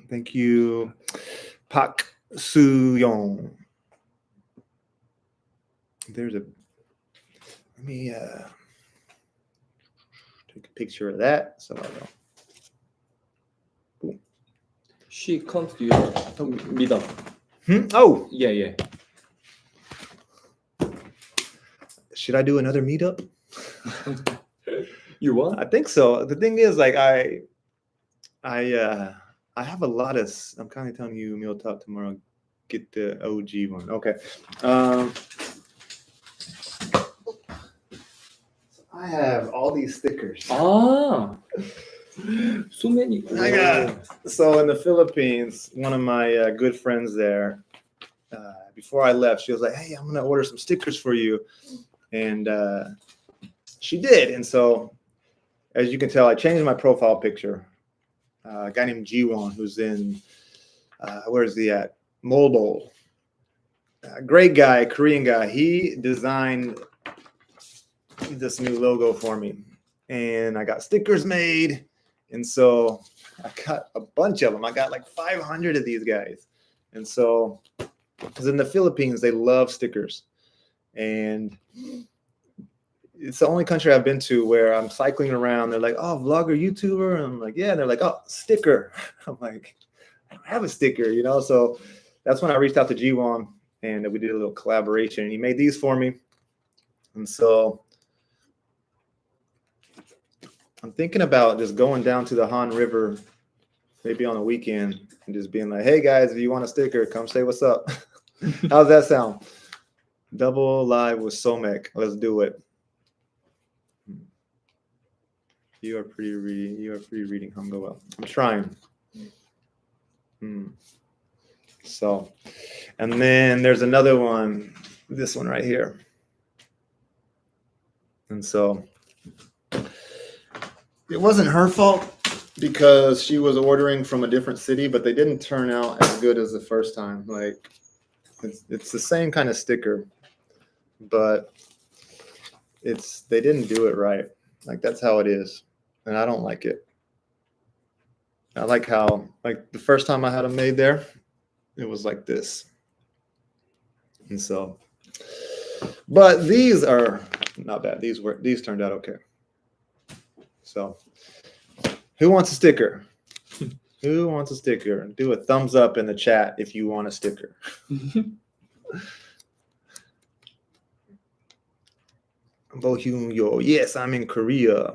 Thank you, Pak Soo-yong. Let me take a picture of that so I know. She comes to your meetup. Oh, Yeah. should I do another meetup? You want? I think so. The thing is, like, I have a lot of. I'm kind of telling you, meal talk tomorrow. Get the OG one. Okay. I have all these stickers. So many. So in the Philippines, one of my good friends there, before I left, she was like, "Hey, I'm gonna order some stickers for you," and she did. And so, as you can tell, I changed my profile picture. A guy named Jiwon, who's in where is he at? Mobile. Great guy, Korean guy. He designed this new logo for me, and I got stickers made, and so I got a bunch of them. I got like 500 of these guys, and so because in the Philippines they love stickers, and it's the only country I've been to where I'm cycling around. They're like, "Oh, vlogger, YouTuber," and I'm like, "Yeah." And they're like, "Oh, sticker." I'm like, "I don't have a sticker," you know. So that's when I reached out to Jiwon, and we did a little collaboration. He made these for me, and so I'm thinking about just going down to the Han River, maybe on a weekend, and just being like, "Hey guys, if you want a sticker, come say what's up." How's that sound? Double live with Somek. Let's do it. You are pretty reading Hangul well. I'm trying. So, and then there's another one, this one right here. And so it wasn't her fault because she was ordering from a different city, but they didn't turn out as good as the first time. Like it's the same kind of sticker, but they didn't do it right. Like that's how it is. And I don't like it. I like how, like the first time I had them made there, it was like this. And so, but these are not bad. These turned out okay. So Who wants a sticker? Who wants a sticker? Do a thumbs up in the chat if you want a sticker. Bohyun Yo. Yes, I'm in Korea.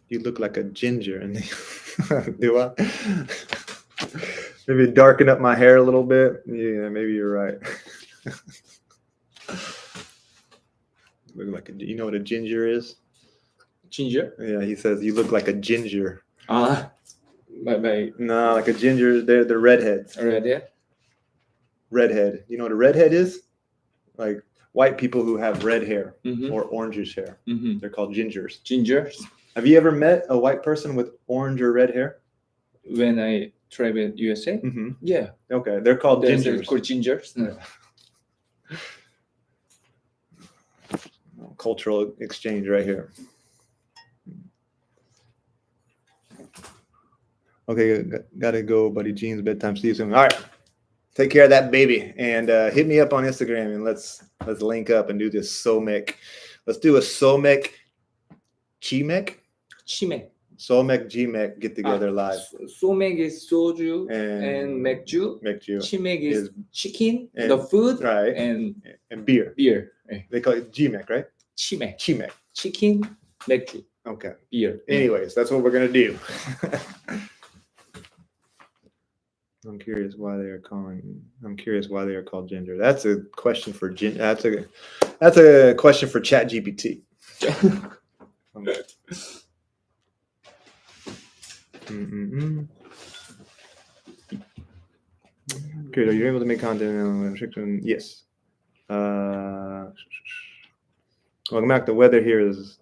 You look like a ginger. Do I? Maybe darken up my hair a little bit. Yeah, maybe you're right. Look like you know what a ginger is? Ginger? Yeah, he says you look like a ginger. My No, like a ginger. They're redheads. already? Redhead. You know what a redhead is? Like white people who have red hair or orangish hair. They're called gingers. Gingers? Have you ever met a white person with orange or red hair? When I traveled USA? Yeah. Okay, they're called gingers. Called gingers. Cultural exchange right here. Okay, gotta go, buddy. Jeans, bedtime. See you soon. All right, take care of that baby, and hit me up on Instagram, and let's link up and do this somek. Let's do a somek chimek. 치맥. Somek Gmek get together live. 소맥 is soju and 맥주. 치맥 is chicken, and, the food, right? And beer. Beer. They call it Gmek, right? 치맥. Chicken, 맥주. Okay. Beer. Anyways, that's what we're gonna do. I'm curious why they are called ginger. That's a question for That's a question for ChatGPT. Okay. Good. Are you able to make content? Yes. Welcome back. The weather here is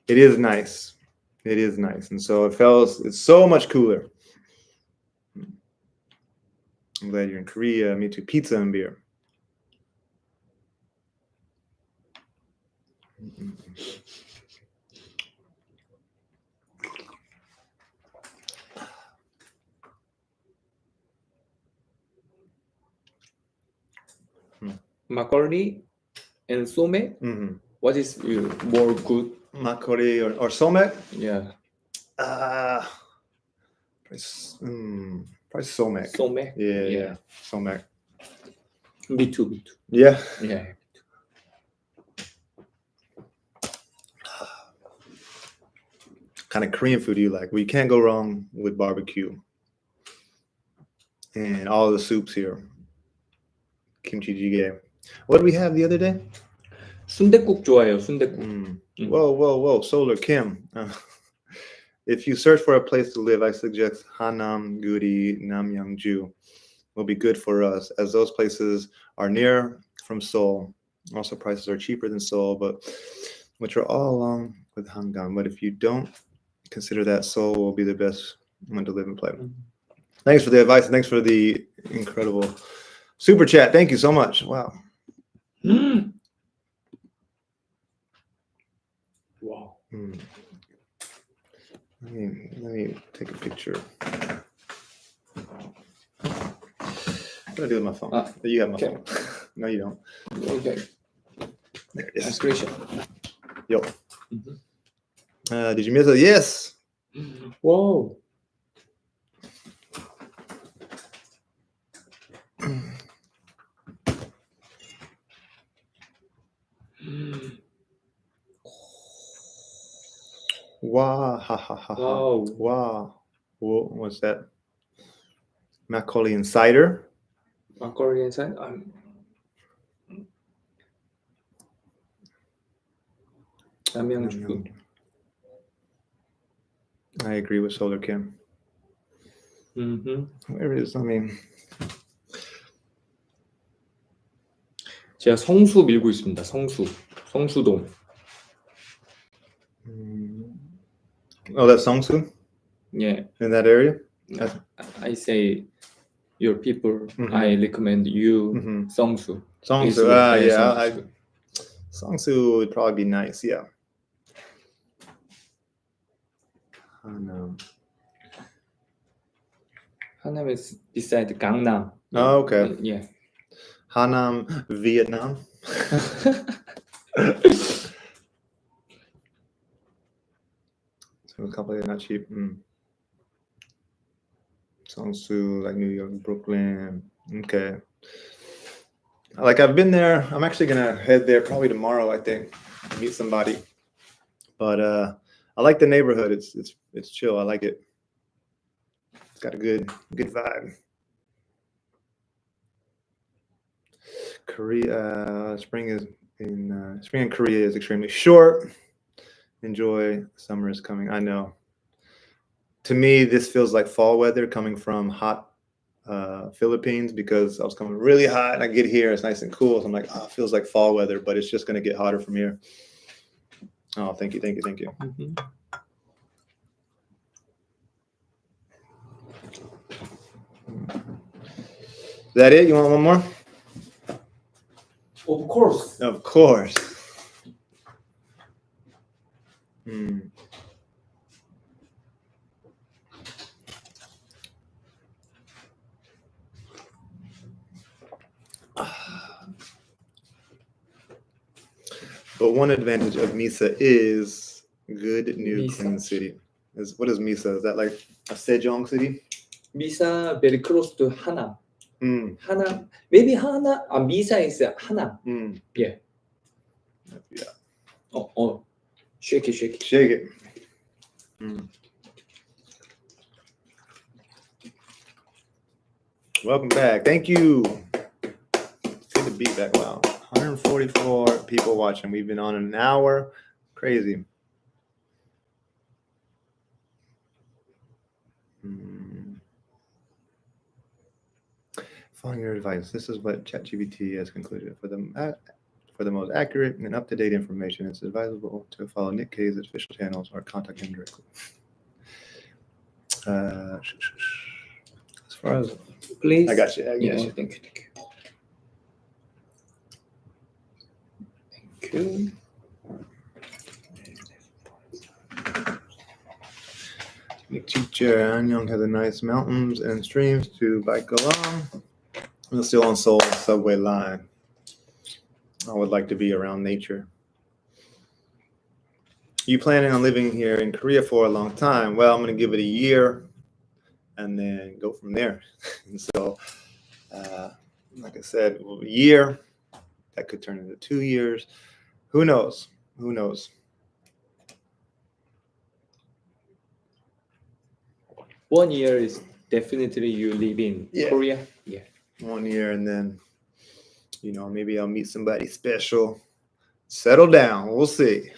nice. It is nice, and so it's so much cooler. I'm glad you're in Korea. Me too. Pizza and beer. Macaroni and somek. What is more good? Macaroni or somek? Yeah. Probably somek. Somek. Yeah. Somek. Me too. Yeah. Yeah. Kind of Korean food do you like? Well, you can't go wrong with barbecue. And all the soups here. Kimchi jjigae. What did we have the other day? 순댓국 좋아해요. 순댓국. Whoa. Solar Kim. If you search for a place to live, I suggest Hanam, Guri, Namyangju will be good for us, as those places are near from Seoul. Also, prices are cheaper than Seoul, but which are all along with Hangang. But if you don't consider that, Seoul will be the best one to live and play. Thanks for the advice, and thanks for the incredible super chat. Thank you so much. Wow. Wow. Let me take a picture. I'm gonna do it with my phone. You have my phone. No, you don't. Okay. There it is. Screenshot. Yo. Did you miss it? Yes. Whoa. Wow. Ha ha ha. Wow. Wow. What's that? Macaulay and cider. Macaroni inside. 남양주. I agree with Solar Kim. Where is? I mean. 제가 성수 밀고 있습니다. 성수동. Oh, that's Songsu? Yeah. In that area? I say your people. I recommend you Songsu. Songsu. Yeah. Songsu would probably be nice. Yeah. Hanam is beside Gangnam. Oh, okay. Yeah. Hanam, Vietnam. So a couple of not cheap. Songsu, like New York, Brooklyn. Okay. Like I've been there. I'm actually gonna head there probably tomorrow, I think, meet somebody. But I like the neighborhood. It's chill. I like it. It's got a good vibe. Korea, spring in Korea is extremely short. Enjoy, summer is coming. I know. To me, this feels like fall weather coming from hot Philippines, because I was coming really hot and I get here, it's nice and cool. So I'm like, oh, it feels like fall weather, but it's just gonna get hotter from here. Oh, thank you. Mhm. Is that it? You want one more? Of course. Of course. But one advantage of Misa is good, new, Misa. clean city. What is Misa? Is that like a Sejong city? Misa very close to Hanam. Hanam. Maybe Hanam. Misa is Hanam. Yeah. Oh. Shake it. Shake it. Welcome back. Thank you. Good to be back. Wow. 144 people watching. We've been on an hour. Crazy. Following your advice, this is what ChatGPT has concluded. For the most accurate and up-to-date information, it's advisable to follow Nick K's official channels or contact him directly. As far as, Please. I got you. Thank you. Nick teacher, Anyang has a nice mountains and streams to bike along. I'm still on Seoul subway line. I would like to be around nature. You planning on living here in Korea for a long time? Well, I'm going to give it a year and then go from there. And so, like I said, a year, that could turn into 2 years. Who knows? 1 year is definitely you live in Korea. Yeah. 1 year, and then, maybe I'll meet somebody special, settle down. We'll see.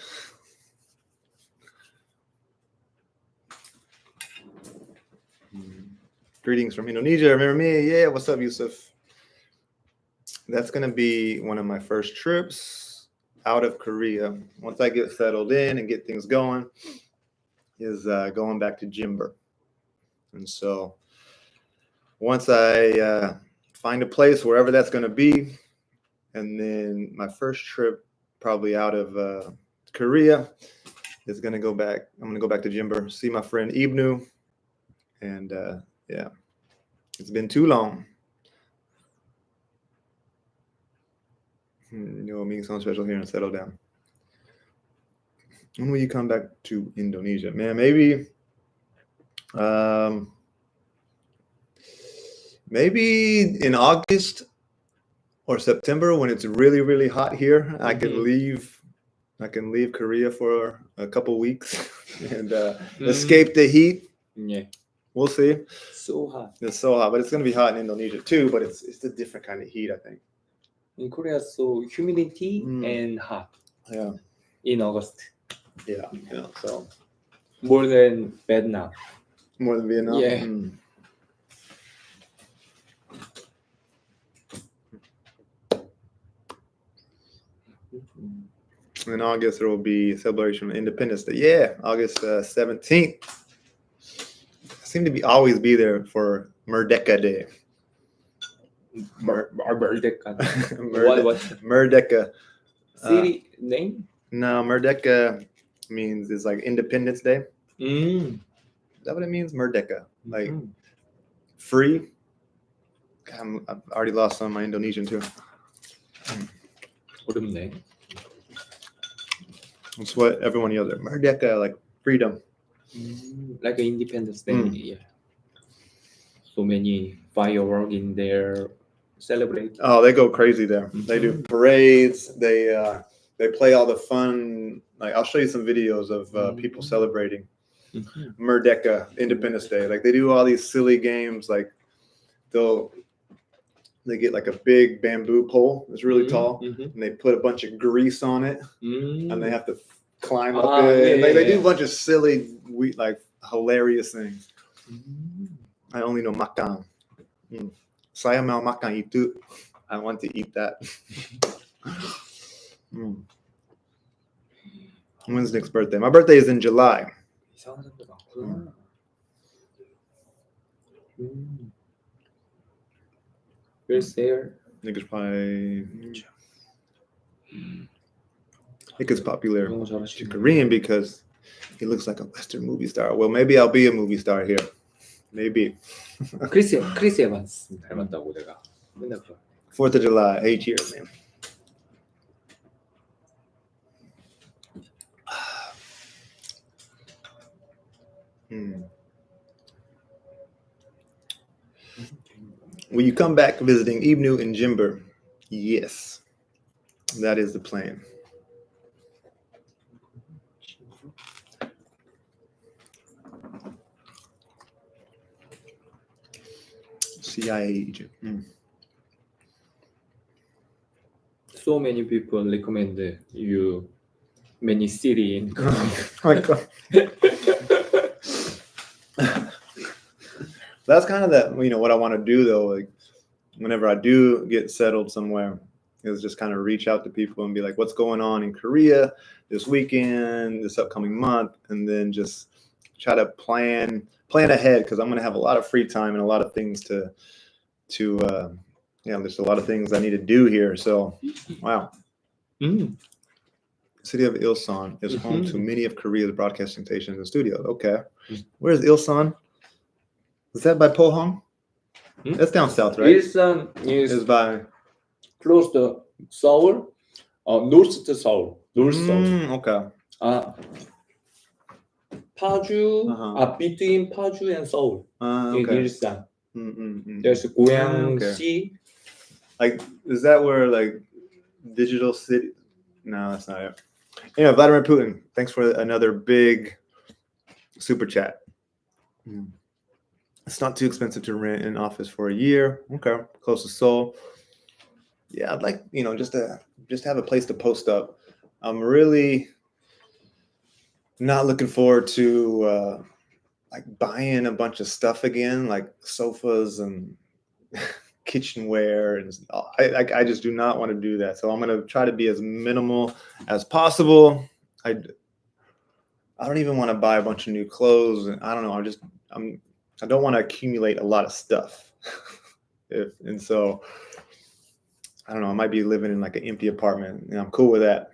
Greetings from Indonesia. Remember me? Yeah. What's up, Yusuf? That's going to be one of my first trips out of Korea. Once I get settled in and get things going, is going back to Jimber. And so once I find a place, wherever that's going to be, and then my first trip probably out of Korea is going to go back. I'm going to go back to Jimber, see my friend Ibnu. And it's been too long. Meeting someone special here and settle down. When will you come back to Indonesia? Man, maybe in August or September, when it's really, really hot here. I can leave Korea for a couple weeks and escape the heat. Yeah. We'll see. So hot. It's so hot, but it's going to be hot in Indonesia too, but it's a different kind of heat, I think. In Korea, so humidity and hot. Yeah. In August. Yeah. So more than Vietnam. More than Vietnam? Yeah. In August, there will be celebration of Independence Day. Yeah, August 17th. I seem to always be there for Merdeka Day. Merdeka. What? Merdeka. City name? No, Merdeka means it's like Independence Day. Is that what it means? Merdeka, like free, I've already lost some of my Indonesian too. 어렵네. That's what everyone yells at. Merdeka, like freedom. Like Independence Day. Mm. Yeah. So many fireworks in there. Celebrate. Oh, they go crazy there. They do parades. They play all the fun. Like I'll show you some videos of people celebrating Merdeka, Independence Day. Like they do all these silly games. Like they get like a big bamboo pole that's really tall, and they put a bunch of grease on it, and they have to climb up it. They do a bunch of silly, like hilarious things. I only know makan. Saya mau makan itu. I want to eat that. When's Nick's birthday? My birthday is in July. 이상한 사람들 많구나. Where's there? Nick is probably. Nick is popular to Korean because he looks like a Western movie star. Well, maybe I'll be a movie star here. Maybe. 크리스 에반스 닮았다고 내가 맨날 그래. 4th of July, 8 years, man. Will you come back visiting Ibnu and Jimber? Yes, that is the plan. CIA agent. So many people recommend you many city in That's kind of that, what I want to do though. Like whenever I do get settled somewhere, is just kind of reach out to people and be like, what's going on in Korea this weekend, this upcoming month, and then just try to plan ahead, because I'm going to have a lot of free time and a lot of things to there's a lot of things I need to do here. So, wow. The city of Ilsan is home to many of Korea's broadcasting stations and studios. Okay. Where's Ilsan? Is that by Pohang? That's down south, right? Ilsan is by close to Seoul, north to Seoul. Okay. Paju, between Paju and Seoul in Okay. Ilsan. There's Goyangsi. Like, is that where like digital city? No, that's not it. Vladimir Putin, thanks for another big super chat. It's not too expensive to rent an office for a year. Okay, close to Seoul. Yeah, I'd like just have a place to post up. I'm really not looking forward to like buying a bunch of stuff again, like sofas and kitchenware, and I just do not want to do that. So I'm gonna try to be as minimal as possible. I don't even want to buy a bunch of new clothes, and I don't know. I don't want to accumulate a lot of stuff. And so I don't know. I might be living in like an empty apartment, and I'm cool with that.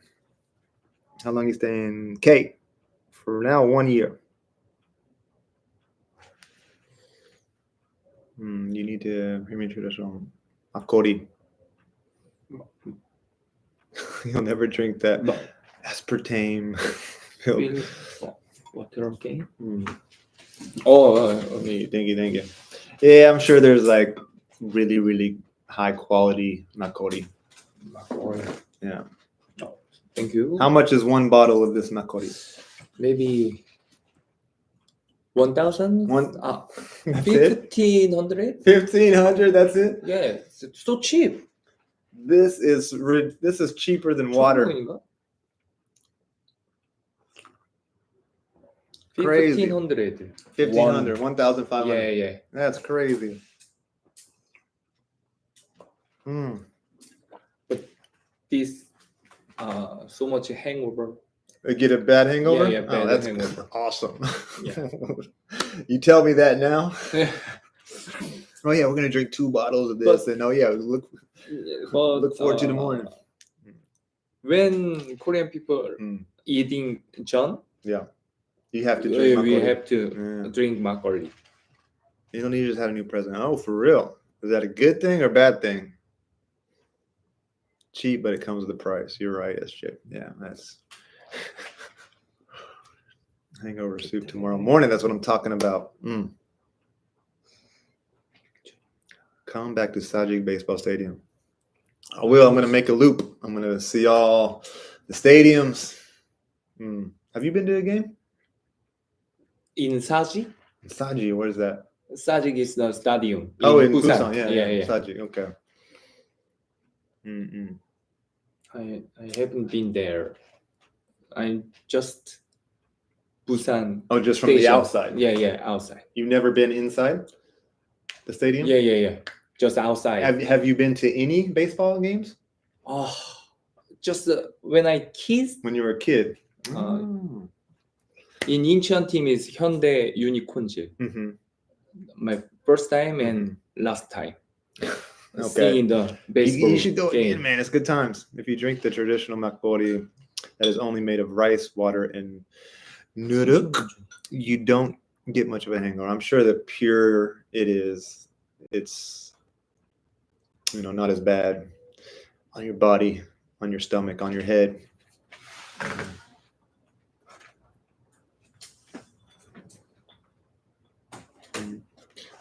How long you staying, Kate? For now, 1 year. You need to hear me traditional Akori. You'll never drink that aspartame milk. Water okay? Thank you. Yeah, I'm sure there's like really, really high quality Nakori. Yeah. Oh, thank you. How much is one bottle of this Nakori? Maybe 1,000? 1,500? 1,500? 1,500, that's it? Yeah, it's so cheap. This is cheaper than water. Crazy. 1,500. 1,500, 1,500. Yeah. That's crazy. But this so much hangover. Get a bad hangover? Yeah, bad that's hangover. Awesome. Yeah. You tell me that now? Oh yeah, we're gonna drink 2 bottles of this, and look forward to the morning. When Korean people eating John, you have to drink. We have to drink makgeolli. Indonesia's had a new president. Oh, for real? Is that a good thing or bad thing? Cheap, but it comes with a price. You're right, SJ. Yeah, that's hangover soup tomorrow morning. That's what I'm talking about. Come back to Sajik Baseball Stadium. I will. I'm going to make a loop. I'm going to see all the stadiums. Have you been to a game? In Saji? Saji, where is that? Sajik is the stadium. In Busan. Yeah. Saji, okay. I haven't been there. I just Busan. Oh, just from station. the outside? Yeah, outside. You've never been inside the stadium? Yeah. Just outside. Have you been to any baseball games? Oh, just when I kids. When you were a kid? In Incheon team is Hyundai Unicorns. My first time and last time. Seeing the baseball you should go game. again, man. It's good times. If you drink the traditional makbori that is only made of rice, water, and noodle, you don't get much of a hangover. I'm sure the pure it is, it's not as bad on your body, on your stomach, on your head.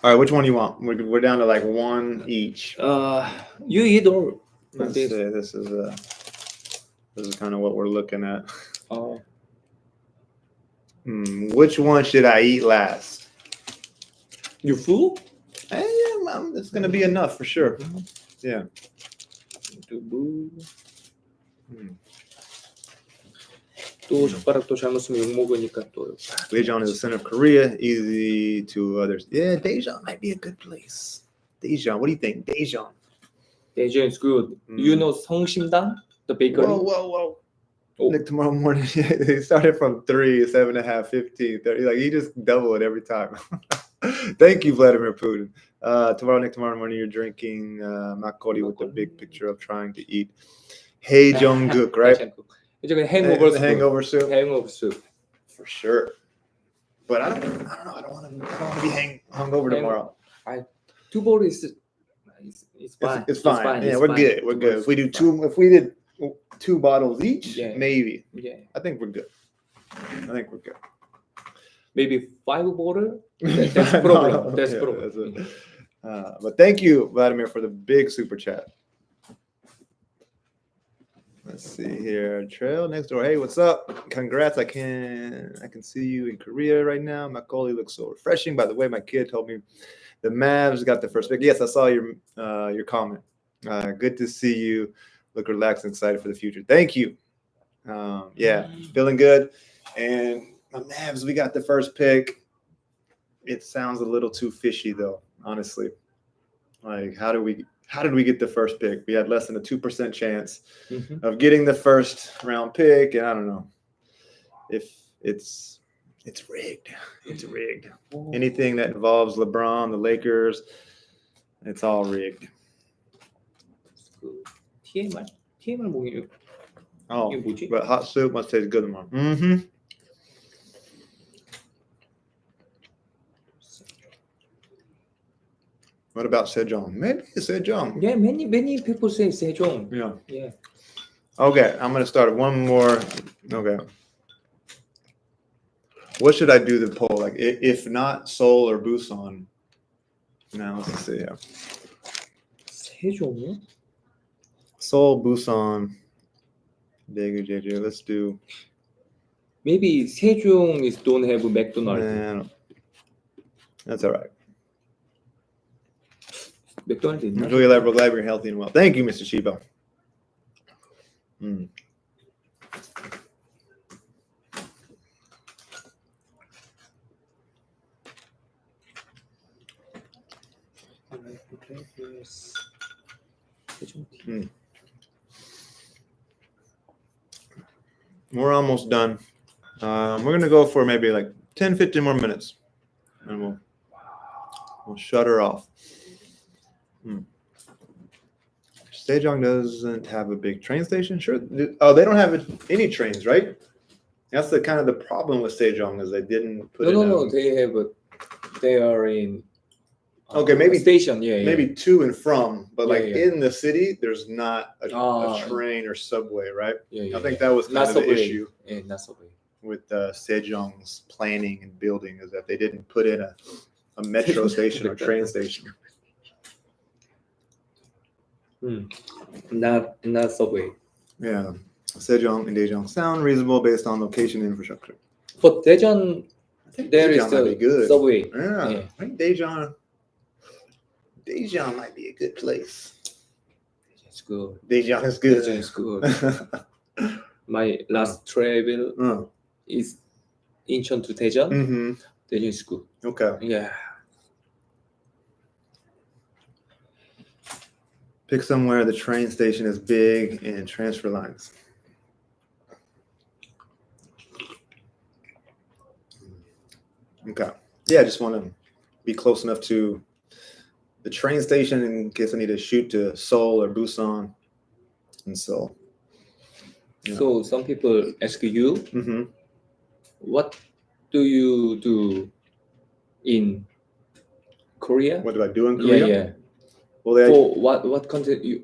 All right, which one do you want? We're down to like one each. You eat all. Let's see. This is kind of what we're looking at. Which one should I eat last? You full? It's gonna be enough for sure. Yeah. 또 젓가락도 잘못 쓰면 욕 먹으니까 또. Daejeon is the center of Korea, easy to others. Yeah, Daejeon might be a good place. Daejeon, what do you think? Daejeon. Daejeon is good. You know 성심당, the bakery? Whoa. Like tomorrow morning, they started from 3, 7.5, 15, 30. Like he just double it every time. Thank you, Vladimir Putin. Tomorrow morning, you're drinking makgeolli with the big picture of trying to eat Haejonguk, right? Hangover soup. Hangover soup. For sure. But I don't know. I don't want to be hungover tomorrow. 2 bottles it's fine. It's fine. Yeah, we're good. We're good. If we did 2 bottles each, maybe. Yeah. I think we're good. Maybe 5 bottles? That's a problem. That's a problem. But thank you, Vladimir, for the big super chat. Let's see here. Trail next door. Hey, what's up? Congrats. I can see you in Korea right now. Makgeolli looks so refreshing. By the way, my kid told me the Mavs got the first pick. Yes, I saw your comment. Good to see you. Look relaxed and excited for the future. Thank you. Feeling good. And my Mavs, we got the first pick. It sounds a little too fishy though, honestly. Like, how did we get the first pick? We had less than a 2% chance of getting the first round pick, and I don't know if it's rigged. It's rigged. Anything that involves LeBron, the Lakers, it's all rigged. TMR 뭐예요? 이게 뭐지? But hot soup must taste good tomorrow. What about Sejong? Maybe it's Sejong. Yeah, many people say Sejong. Yeah. Okay, I'm gonna start one more. Okay. What should I do the poll? Like, if not Seoul or Busan? Now let's see. Yeah. Sejong? Seoul, Busan, Daegu, Jeju. Let's do. Maybe Sejong don't have McDonald's. Man, that's all right. McDonald's is not. Enjoy your life. We're glad you're healthy and well. Thank you, Mr. Shiba. We're almost done. We're gonna go for maybe like 10, 15 more minutes, and we'll shut her off. Sejong doesn't have a big train station. Sure. Oh, they don't have any trains, right? That's the kind of the problem with Sejong is they didn't put. No. They are in Okay, maybe- station. Yeah, yeah. maybe to and from, but like Yeah, yeah. in the city, there's not a Ah, train or subway, right? Yeah, yeah, I think yeah. that was kind Not of the subway. issue Yeah, not subway. with Sejong's planning and building is that they didn't put in a metro station or train station. Not subway. Yeah, Sejong and Daejeon sound reasonable based on location and infrastructure. But Daejeon, I think there is Daejeon might be the good. subway. Yeah, Yeah. I think Daejeon might be a good place. It's good. Daejeon is Daejeon good. is good. My last travel is Incheon to Daejeon. Mm-hmm. Daejeon is good. Okay. Yeah. Pick somewhere the train station is big and transfer lines. Okay. Yeah, I just want to be close enough to the train station in case I need to shoot to Seoul or Busan. And so. Yeah. So some people ask you, Mm-hmm. what do you do in Korea? What do I do in Korea? Yeah. Well, For what content you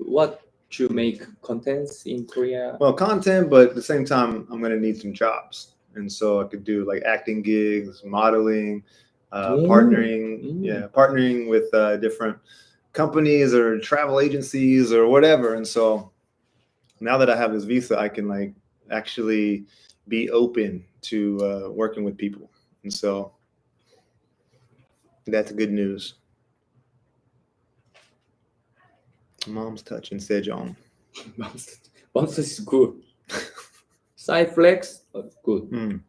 make contents in Korea? well, content, but at the same time, I'm going to need some jobs. And so I could do like acting gigs, modeling, partnering with different companies or travel agencies or whatever. And so now that I have this visa, I can like actually be open to working with people. And so that's good news. Mom's touch in Sejong. Mom's is good. Side flex, good.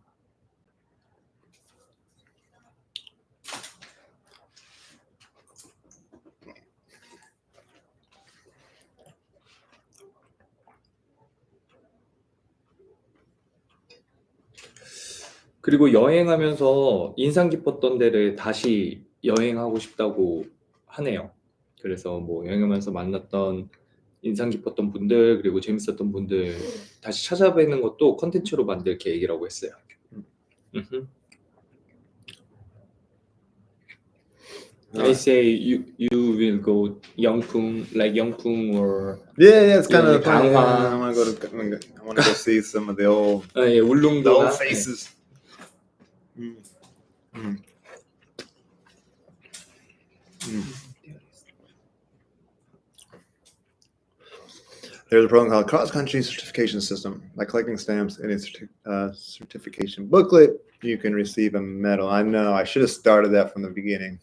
그리고 여행하면서 인상 깊었던 데를 다시 여행하고 싶다고 하네요. 그래서 뭐 여행하면서 만났던 인상 깊었던 분들 그리고 재밌었던 분들 다시 찾아뵈는 것도 컨텐츠로 만들 계획이라고 했어요. I say you will go Yeongpung, like Yeongpung or Yeah, it's kind of fun. Ganghwa. I want to go see some of the old 예, 울릉도나 faces. There's a program called Cross-Country Certification System. By collecting stamps in a certification booklet, you can receive a medal. I know, I should have started that from the beginning.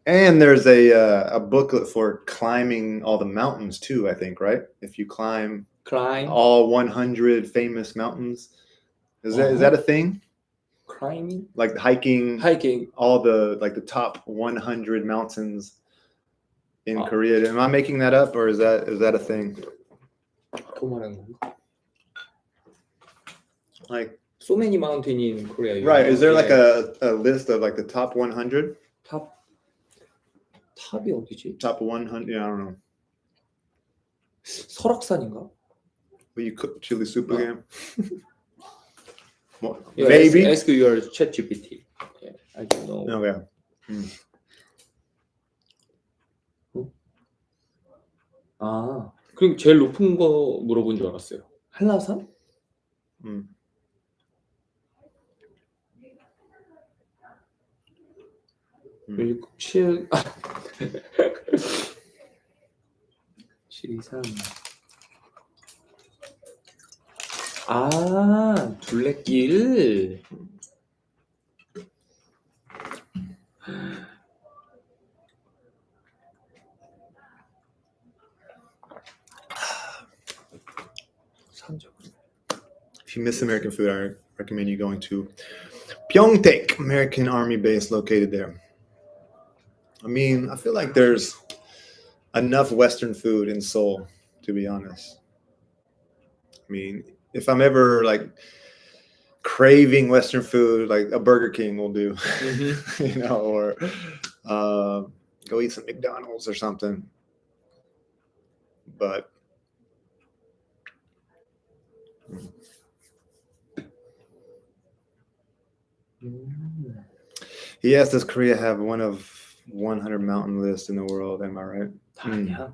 And there's a booklet for climbing all the mountains too, I think, right? If you climb all 100 famous mountains. Is that a thing? climbing? Like hiking all the like the top 100 mountains in Korea. Am I making that up or is that a thing? 더 말하는 건가? Like So many mountain in Korea. right, is there like a list of like the top 100? 탑이 어디지? Top 100, yeah, I don't know. 설악산인가? Will you cook chili soup again? Well, Yeah, maybe. ask your ChatGPT. Yeah, I don't know. Okay. 아, 그리고 제일 높은 거 물어본 줄 알았어요. 한라산? 7, 723. 아, 둘레길. If you miss American food, I recommend you going to Pyeongtaek, American Army base located there. I mean, I feel like there's enough Western food in Seoul, to be honest. I mean, if I'm ever like craving Western food, like a Burger King will do, you know, or go eat some McDonald's or something. But He asked, does Korea have one of 100 mountain lists in the world? Am I right? 다 아니야.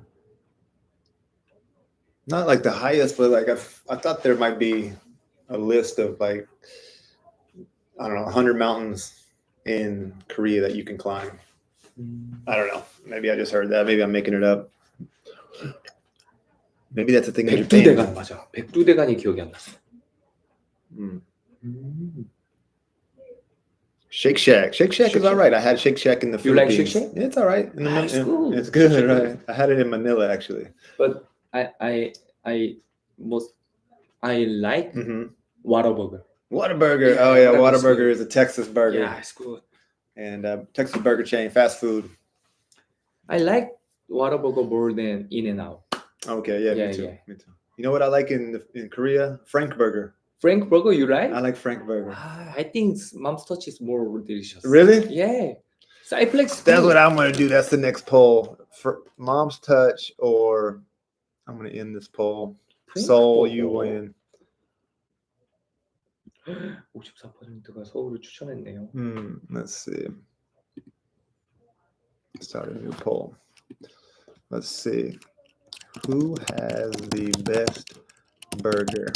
Not like the highest, but like I thought there might be a list of like, I don't know, 100 mountains in Korea that you can climb. I don't know. Maybe I just heard that. Maybe I'm making it up. Maybe that's a thing in Japan. 백두대간 맞아. 백두대간이 기억이 안 났어. Shake Shack. Shake Shack is all right. I had Shake Shack in the You like Philippines. Shake Shack? Yeah, it's all right. It's good. It's good, Shake right? I had it in Manila actually. But I like Whataburger. Whataburger. Yeah, Oh yeah, that was Whataburger good. is a Texas burger. Yeah, it's good. And Texas burger chain, fast food. I like Whataburger more than In-N-Out. Okay, yeah, Yeah, me too. yeah. Me too. You know what I like in Korea? Frank burger. Frank Burger, you like? I like Frank burger. I think Mom's Touch is more delicious. Really? Yeah. Cyplex. That's what I'm gonna do. That's the next poll. For Mom's Touch, or I'm gonna end this poll. Seoul, you win. 54%가 서울을 추천했네요. Let's see. Start a new poll. Let's see. Who has the best burger?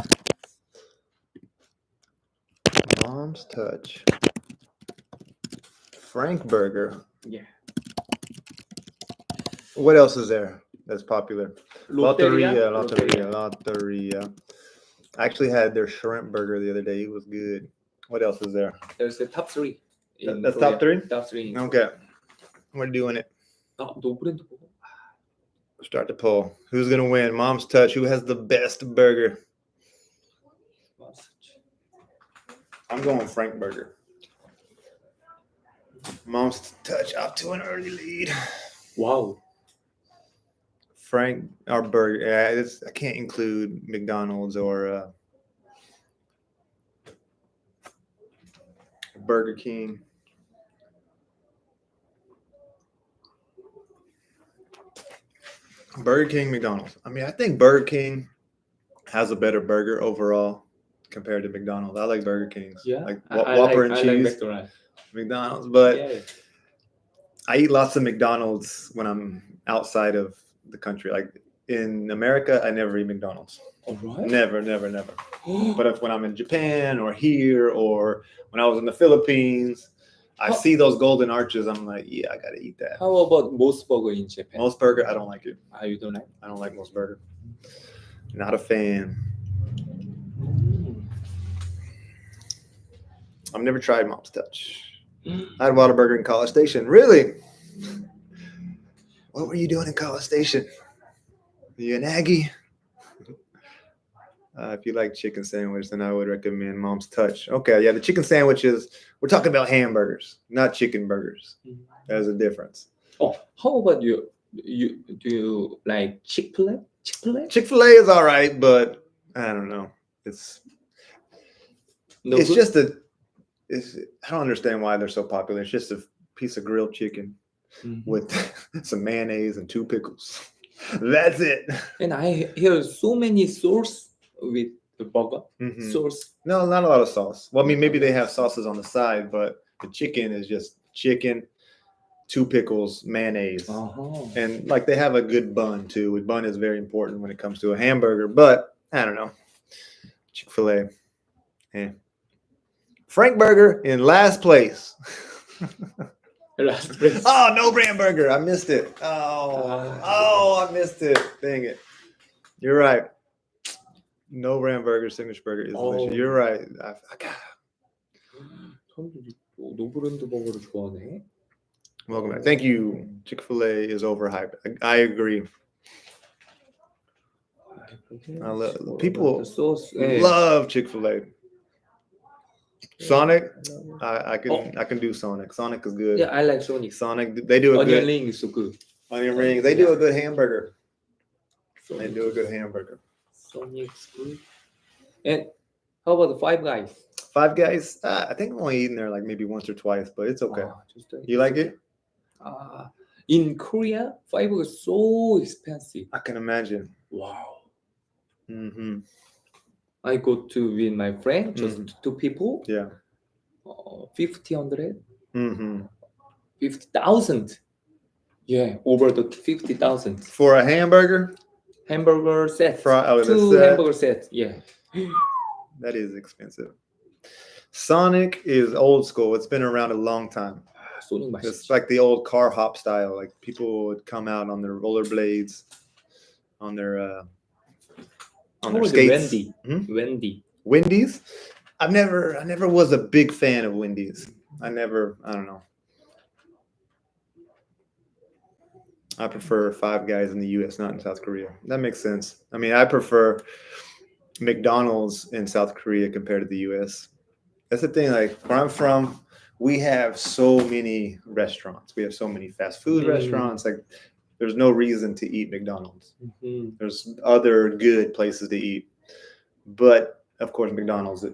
Mom's Touch. Frank burger. Yeah. What else is there that's popular? Lotteria. Lotteria. I actually had their shrimp burger the other day. It was good. What else is there? There's the top 3. That's top 3? Top 3. Okay. We're doing it. 노브랜드 버거. Start the poll. Who's going to win? Mom's Touch. Who has the best burger? I'm going Frank burger. Mom's Touch up to an early lead. Wow. Frank, our burger. Yeah, I can't include McDonald's or Burger King. Burger King, McDonald's. I mean, I think Burger King has a better burger overall compared to McDonald's. I like Burger King's. Yeah. Like Whopper and cheese. I like McDonald's, but yeah. I eat lots of McDonald's when I'm outside of the country. Like in America, I never eat McDonald's. All right. Never. But if when I'm in Japan or here or when I was in the Philippines, I see those golden arches. I'm like, yeah, I gotta eat that. How about Moss Burger in Japan? Moss Burger, I don't like it. You don't like? I don't like Moss Burger. Not a fan. I've never tried Mom's Touch. I had Whataburger in College Station. Really? What were you doing in College Station? Are you an Aggie? If you like chicken sandwich, then I would recommend Mom's Touch. Okay, yeah, the chicken sandwiches, we're talking about hamburgers, not chicken burgers. There's a difference. Oh, how about you? Do you like Chick-fil-A? Chick-fil-A is all right, but I don't know. It's just I don't understand why they're so popular. It's just a piece of grilled chicken with some mayonnaise and 2 pickles. That's it. And I hear so many sauce with the burger. Sauce. No, not a lot of sauce. Well, I mean, maybe they have sauces on the side, but the chicken is just chicken, 2 pickles, mayonnaise. And like they have a good bun too. A bun is very important when it comes to a hamburger, but I don't know. Chick-fil-A. Yeah. Frank Burger in last place. Last place. Oh, no brand burger. I missed it. I missed it. Dang it. You're right. No brand burger, signature burger is delicious. You're right. 노브랜드 버거를 좋아하네. Welcome back. Thank you. Chick-fil-A is overhyped. I agree. People love Chick-fil-A. Sonic, I can do Sonic. Sonic is good. Yeah, I like Sonic. Sonic, they do a Onion good ring is so good. onion rings. They do a good hamburger. They do a good hamburger. Sonic's good. And how about the Five Guys? Five Guys, I think I've only eaten there like maybe once or twice, but it's okay. You like it? In Korea, Five Guys is so expensive. I can imagine. Wow. I go to with my friend, just 2 people. Yeah. 1,500. Mm-hmm. 50,000. Yeah, over the 50,000. For a hamburger, Hamburger set. the Two set. hamburger set. Yeah. That is expensive. Sonic is old school. It's been around a long time. 소닉 It's 맛있지. like the old car hop style. Like people would come out on their rollerblades, on their skates. Wendy. Wendy. Wendy's. I never was a big fan of Wendy's. I don't know. I prefer Five Guys in the U.S., not in South Korea. That makes sense. I mean, I prefer McDonald's in South Korea compared to the U.S. That's the thing. Like where I'm from, we have so many restaurants. We have so many fast food restaurants. Like there's no reason to eat McDonald's. There's other good places to eat, but of course, McDonald's,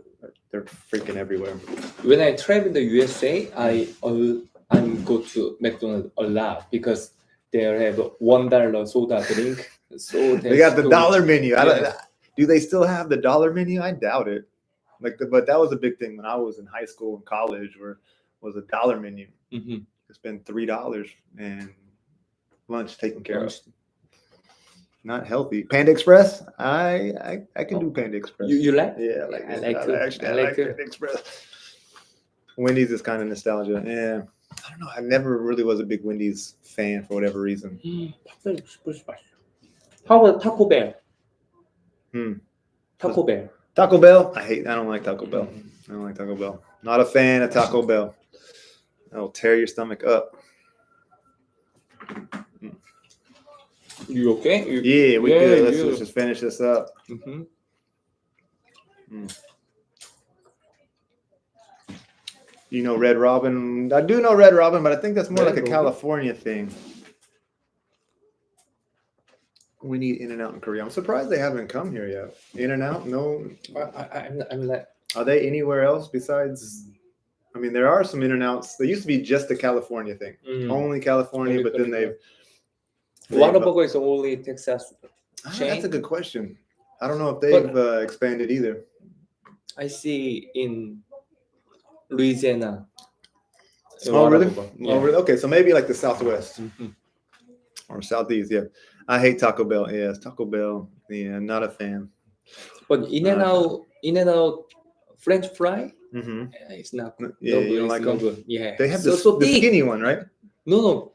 they're freaking everywhere. When I travel in the USA, I go to McDonald's a lot because they have $1 soda drink. So they got the dollar menu. Yeah. Do they still have the dollar menu? I doubt it. But that was a big thing when I was in high school and college, where was a dollar menu. You spend $3 and lunch taken care of. Not healthy. Panda Express, I can do Panda Express. You like? Yeah, I like Panda Express. Wendy's is kind of nostalgia. Yeah, I don't know. I never really was a big Wendy's fan for whatever reason. How about Taco Bell? Taco Bell. Taco Bell, I don't like Taco Bell. I don't like Taco Bell. Not a fan of Taco Bell. That'll tear your stomach up. You okay? Yeah, we good. Let's just finish this up. You know Red Robin? I do know Red Robin, but I think that's more like a California thing. We need In-N-Out in Korea. I'm surprised they haven't come here yet. In-N-Out? No. I'm like. Are they anywhere else besides? I mean, there are some In-N-Outs. They used to be just a California thing, only California. But then they've Whataburger is only Texas chain. That's a good question. I don't know if they've expanded either. I see in Louisiana. Oh, really? Yeah. Oh, really? Okay, so maybe like the Southwest or Southeast. Yeah, I hate Taco Bell. Yes, Taco Bell. Yeah, not a fan. But In-N-Out French fry. It's not. Yeah, you don't like them? Good. Yeah, they have the skinny one, right? No.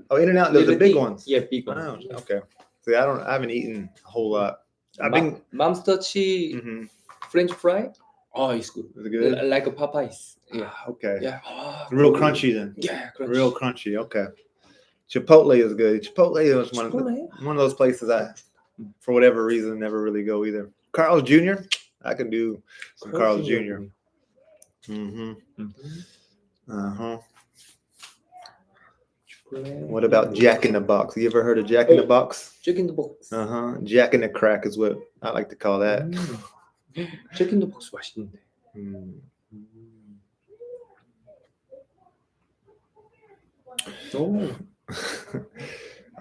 Oh, In-N-Out, those are the big ones. Yeah, big ones. Oh, okay. See, I haven't eaten a whole lot. I've been Mom's touchy French fry. Oh, it's good. Is it good? Like a Popeyes. Yeah. Okay. Yeah. Real crunchy then. Yeah, crunchy. Real crunchy. Okay. Chipotle is good. Chipotle is one of those places I, for whatever reason, never really go either. Carl's Jr. I can do some Carl's Jr. What about Jack in the Box? You ever heard of Jack in the Box? Jack in the Box. Jack in the Crack is what I like to call that. Jack in the Box 맛있는데.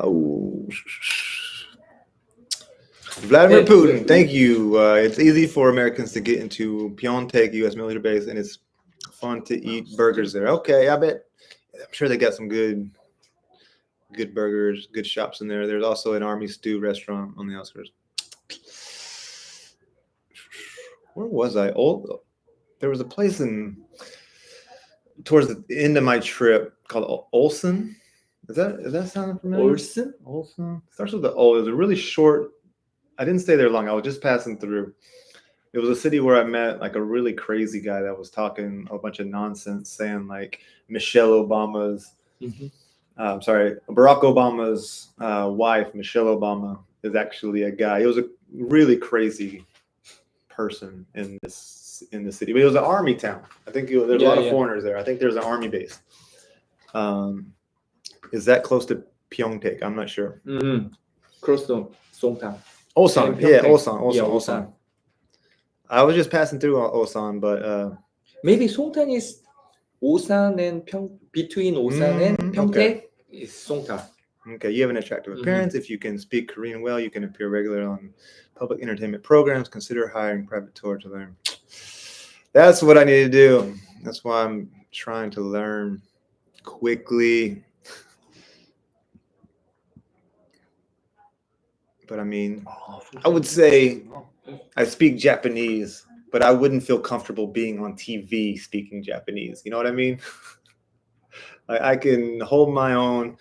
Oh. Vladimir Putin, thank you. It's easy for Americans to get into Pyeongtaek U.S. military base, and it's fun to eat burgers there. Okay, I bet. I'm sure they got some good burgers, good shops in there. There's also an Army Stew restaurant on the outskirts. Where was I? There was a place towards the end of my trip called Olsen. Is that sound familiar? Olsen starts with the O. It was a really short. I didn't stay there long. I was just passing through. It was a city where I met like a really crazy guy that was talking a bunch of nonsense, saying like Barack Obama's wife, Michelle Obama, is actually a guy. It was a really crazy person in the city, but it was an army town. I think there's a lot of foreigners there. I think there's an army base. Is that close to Pyeongtaek? I'm not sure. Close to Songtan. Ulsan, Ulsan. I was just passing through Ulsan, but maybe Songtan is Ulsan and between Ulsan and Pyeongtaek is Songtan. Okay, you have an attractive appearance. If you can speak Korean well, you can appear regularly on public entertainment programs. Consider hiring private tour to learn. That's what I need to do. That's why I'm trying to learn quickly. But I mean, I would say I speak Japanese, but I wouldn't feel comfortable being on TV speaking Japanese. You know what I mean? I can hold my own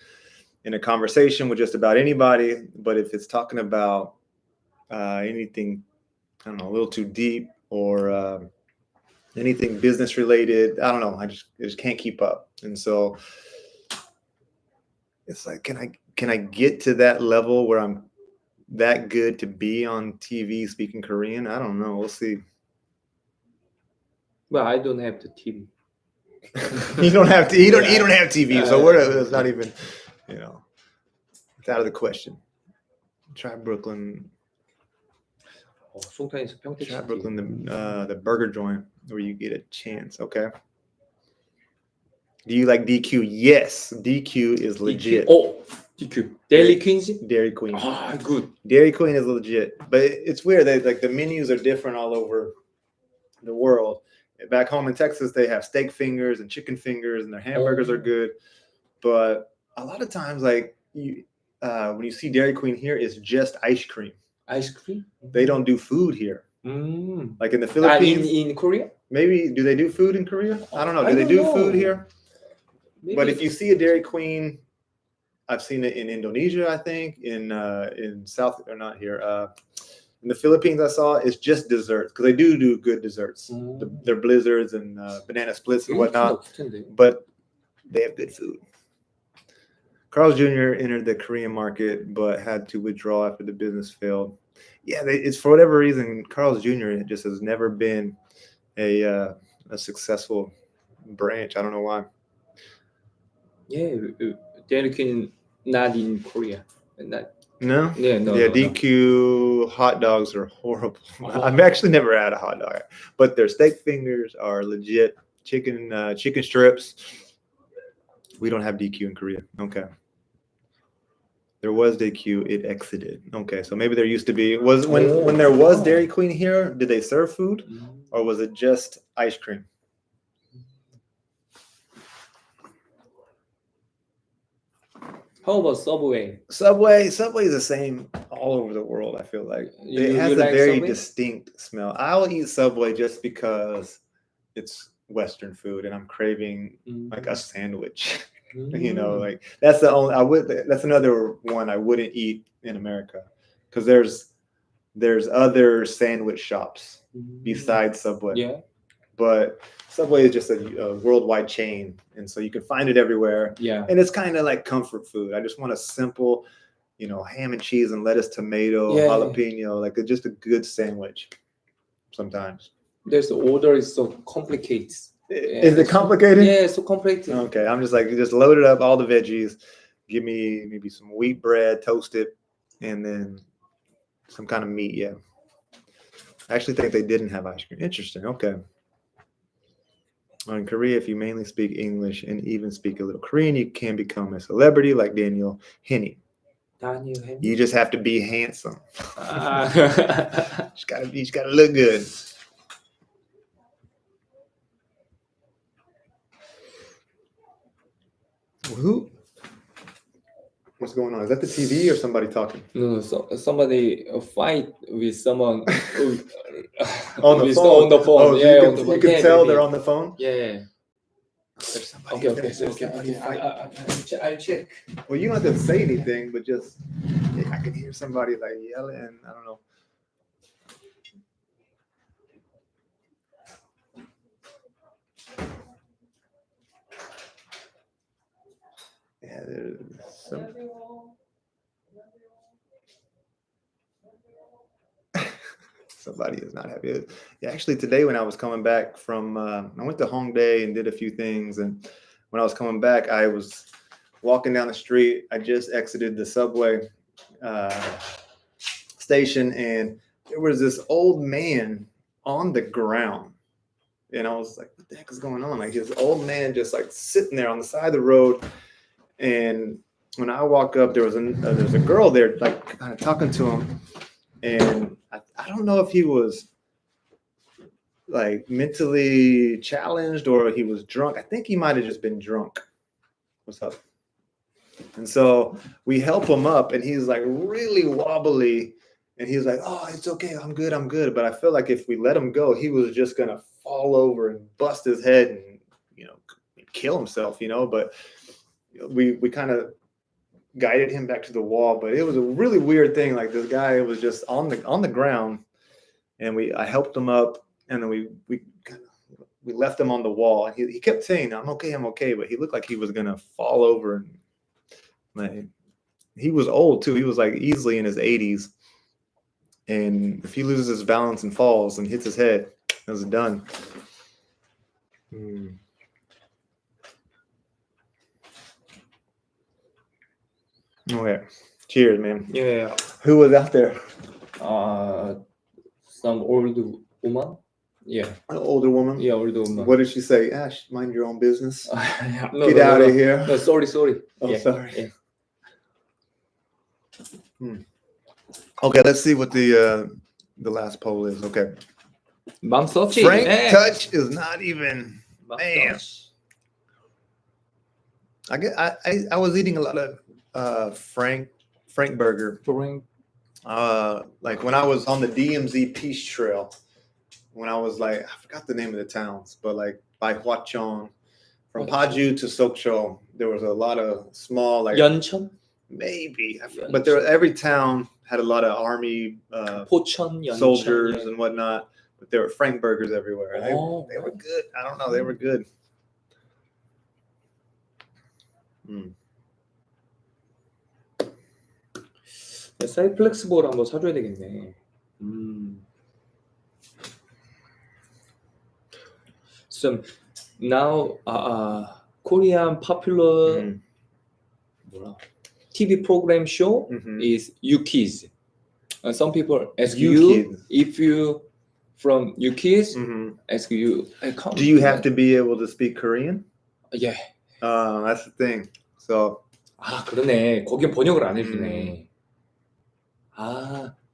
in a conversation with just about anybody, but if it's talking about anything, I don't know, a little too deep or anything business related, I don't know. I just can't keep up, and so it's like, can I get to that level where I'm that good to be on TV speaking Korean? I don't know. We'll see. Well, I don't have the TV. You don't have to. You don't have TV, so it's not even. It's out of the question. Try Brooklyn. 송탄에서 평택 Try 시티. Brooklyn, the burger joint where you get a chance. Okay. Do you like DQ? Yes, DQ is legit. DQ. Dairy Queen? Dairy Queen. Good. Dairy Queen is legit, but it's weird. Like the menus are different all over the world. Back home in Texas, they have steak fingers and chicken fingers, and their hamburgers are good. But a lot of times, like when you see Dairy Queen here, it's just ice cream. Ice cream? They don't do food here. Like in the Philippines. In Korea? Maybe, do they do food in Korea? I don't know. Do they do food here? Maybe. But if you see a Dairy Queen, I've seen it in Indonesia, I think, in South, or not here, in the Philippines I saw, it's just desserts, because they do good desserts. They're blizzards and banana splits and whatnot, but they have good food. Carl's Jr. entered the Korean market, but had to withdraw after the business failed. Yeah, it's for whatever reason, Carl's Jr. just has never been a successful branch. I don't know why. Yeah, Dairy Queen not in Korea. No? Yeah, no. DQ hot dogs are horrible. I've actually never had a hot dog, but their steak fingers are legit. Chicken strips. We don't have DQ in Korea. Okay. There was DQ, it exited. Okay, so maybe there used to be. When there was Dairy Queen here, did they serve food, or was it just ice cream? How about Subway? Subway is the same all over the world, I feel like. It has a very distinct smell. I'll eat Subway just because it's Western food and I'm craving like a sandwich. Like that's that's another one I wouldn't eat in America, because there's other sandwich shops besides Subway. Yeah. But Subway is just a worldwide chain, and so you can find it everywhere. Yeah. And it's kind of like comfort food. I just want a simple, ham and cheese and lettuce, tomato, jalapeno, like just a good sandwich. Sometimes. The order is so complicated. Is it complicated? Yeah, it's so complicated. Okay, I'm just load it up, all the veggies. Give me maybe some wheat bread, toast it, and then some kind of meat. Yeah. I actually think they didn't have ice cream. Interesting. Okay. In Korea, if you mainly speak English and even speak a little Korean, you can become a celebrity like Daniel Henney. You just have to be handsome. You just gotta look good. Who? What's going on? Is that the TV or somebody talking? No, somebody fight with someone on the phone. Oh, yeah, you can tell they're on the phone. Yeah. There's somebody. Okay. I'll check. Well, you don't have to say anything, but just I can hear somebody like yelling. I don't know. Yeah, there's some. Somebody is not happy. Yeah, actually, today when I was coming back from, I went to Hongdae and did a few things, and when I was coming back, I was walking down the street. I just exited the subway station, and there was this old man on the ground, and I was like, "What the heck is going on?" Like this old man just like sitting there on the side of the road. And when I walk up, there was a girl there, like kind of talking to him, and I don't know if he was like mentally challenged or he was drunk. I think he might have just been drunk, what's up? And so we help him up, and he's like really wobbly, and he's like, oh, it's okay, I'm good. But I feel like if we let him go, he was just gonna fall over and bust his head and, you know, kill himself, you know. But we kind of guided him back to the wall, but it was a really weird thing. Like this guy was just on the ground, and I helped him up, and then we left him on the wall. And he kept saying, I'm okay, but he looked like he was gonna fall over. And like, he was old too. He was like easily in his 80s, and if he loses his balance and falls and hits his head, it was done. Okay, cheers, man. Yeah. Who was out there? Some old woman. Yeah. An older woman. Yeah, old woman. What did she say? Ash, mind your own business. No, Get out of here. No, sorry. Oh, yeah. sorry. Yeah. Okay, let's see what the last poll is. Okay. 맘서치. Frank 예. Touch is not even. Man. I was eating a lot of Frank burger. Frank. Like when I was on the DMZ Peace Trail, when I was like, I forgot the name of the towns, but like by Hwacheon, from Paju to Sokcho, there was a lot of small, like 연천? maybe, but every town had a lot of army 포천, 연천. soldiers and whatnot. But there were Frank burgers everywhere. And Oh. they were good. I don't know, they were good. 사이플렉스볼 한번 사줘야 되겠네. So now Korean popular 뭐라 TV program show is You Kids. Some people ask you if you from You Kids. Ask you. Do you have to be able to speak Korean? Yeah. That's the thing. So. 그러네. 거긴 번역을 안 해주네.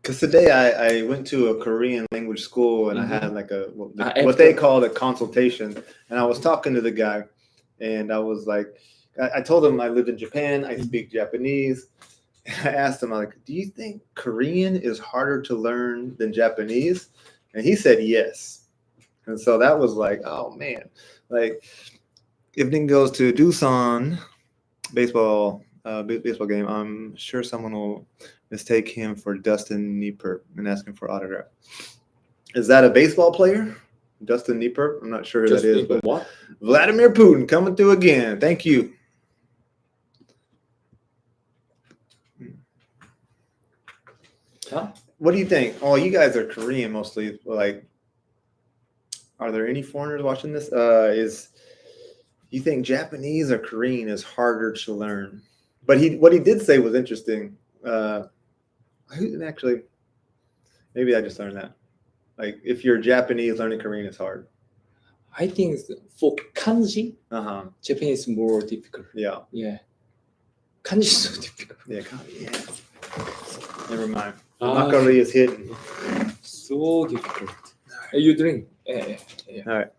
Because today I went to a Korean language school, and I had like what they call a consultation, and I was talking to the guy, and I was like, I told him I lived in Japan, I speak Japanese. I asked him, like, do you think Korean is harder to learn than Japanese? And he said yes. And so that was like, oh man, like if Nick goes to Doosan baseball game, I'm sure someone will mistake him for Dustin Nieper and ask him for autograph. Is that a baseball player? Dustin Nieper? I'm not sure who that is, but what? Vladimir Putin coming through again. Thank you. Huh? What do you think? Oh, you guys are Korean mostly. Like, are there any foreigners watching this? You think Japanese or Korean is harder to learn? But what he did say was interesting. Actually, maybe I just learned that. Like, if you're Japanese, learning Korean is hard. I think for kanji, Japanese is more difficult. Yeah. Yeah. Kanji is so difficult. Yeah. Never mind. Makgeolli is hidden. So difficult. You drink. Yeah. All right.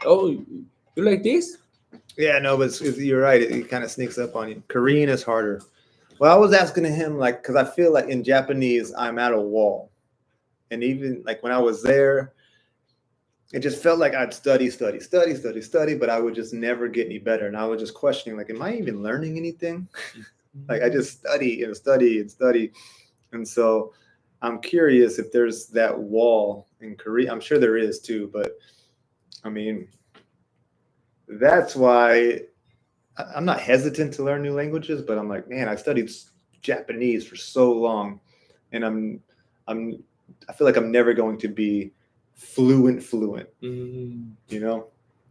Oh, you like this? Yeah, no, but you're right. It kind of sneaks up on you. Korean is harder. Well, I was asking him, like, because I feel like in Japanese, I'm at a wall. And even like when I was there, it just felt like I'd study, but I would just never get any better. And I was just questioning, like, am I even learning anything? Like, I just study. And so I'm curious if there's that wall in Korea. I'm sure there is too, but I mean, that's why I'm not hesitant to learn new languages, but I'm like, man, I studied Japanese for so long, and I feel like I'm never going to be fluent. You know,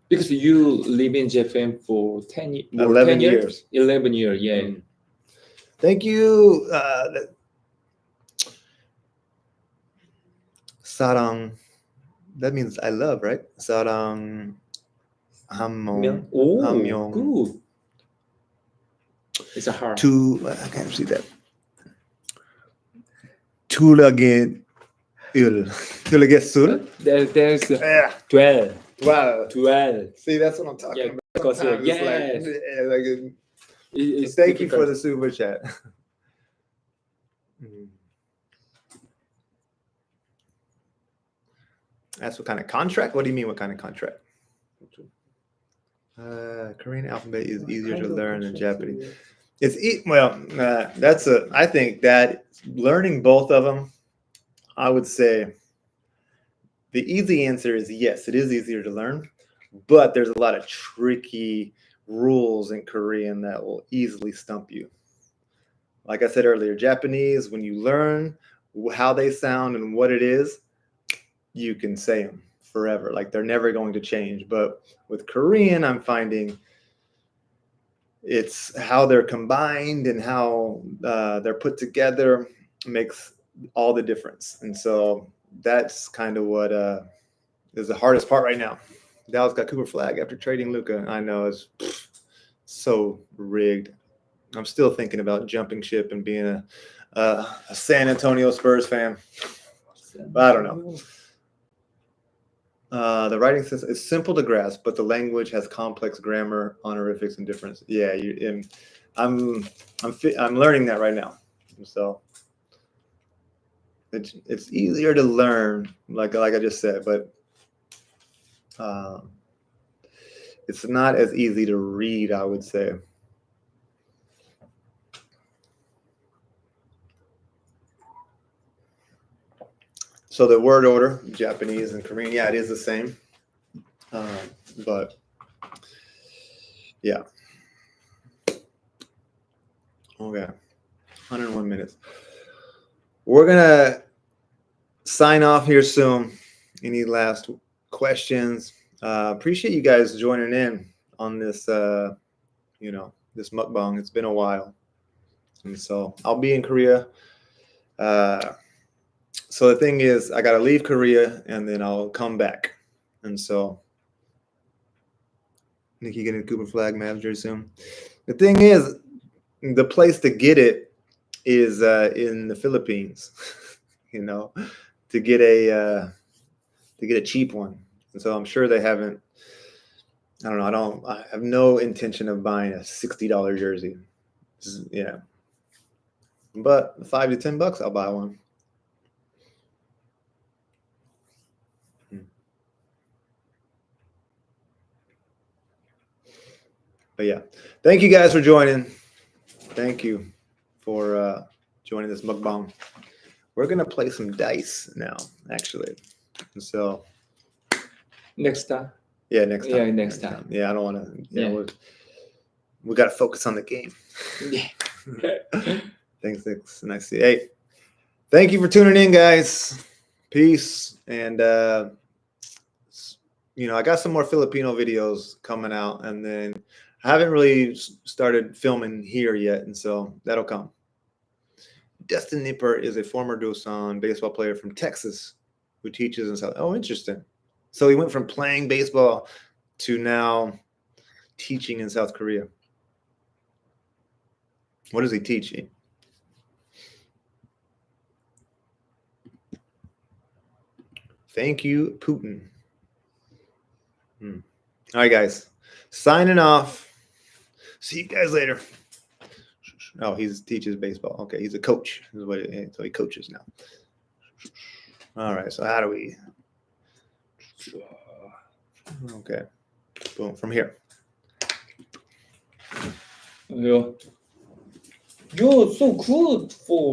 because you live in Japan for 11 years. 11 years, yeah. Thank you, sarang. That means I love, right? Sarang. Hamyong. Good. It's a hard. I can't see that. Tulaget sul. There's 12. Wow. 12. See, that's what I'm talking about. Because, Sometimes yes. it's like It's Thank you for difficult. the super chat. That's what kind of contract? What do you mean, what kind of contract? Korean alphabet is easier to learn than Japanese. It's I think that learning both of them, I would say the easy answer is yes, it is easier to learn, but there's a lot of tricky rules in Korean that will easily stump you. Like I said earlier, Japanese, when you learn how they sound and what it is, you can say them forever. Like they're never going to change. But with Korean, I'm finding it's how they're combined and how they're put together makes all the difference. And so that's kind of what is the hardest part right now. Dallas got Cooper Flag after trading Luka. I know it's so rigged. I'm still thinking about jumping ship and being a San Antonio Spurs fan. But I don't know. The writing system is simple to grasp, but the language has complex grammar, honorifics, and difference. Yeah, I'm learning that right now. So it's easier to learn, like I just said, but it's not as easy to read, I would say. So the word order, Japanese and Korean, yeah, it is the same. But yeah. Okay. 101 minutes. We're going to sign off here soon. Any last questions? Appreciate you guys joining in on this, this mukbang. It's been a while. And so I'll be in Korea. So the thing is, I got to leave Korea and then I'll come back. And so Nikki getting a Cooper Flag manager soon. The thing is, the place to get it is in the Philippines, to get a cheap one. And so I'm sure they haven't. I don't know. I have no intention of buying a $60 jersey. Yeah, but $5 to $10, I'll buy one. But yeah, thank you guys for joining. Thank you for joining this mukbang. We're gonna play some dice now, actually. And so Next time. yeah, next time. Yeah, next time. Yeah, I don't want to. Yeah. We got to focus on the game. Yeah. Thanks. Nice to see you. Hey, thank you for tuning in, guys. Peace. And I got some more Filipino videos coming out, and then I haven't really started filming here yet, and so that'll come. Destin Nipper is a former Doosan baseball player from Texas who teaches in South. Oh, interesting. So he went from playing baseball to now teaching in South Korea. What is he teaching? Thank you, Putin. All right, guys. Signing off. See you guys later. Oh, he teaches baseball. Okay, he's a coach. So he coaches now. All right, so how do we? Okay, boom, from here. You're so good for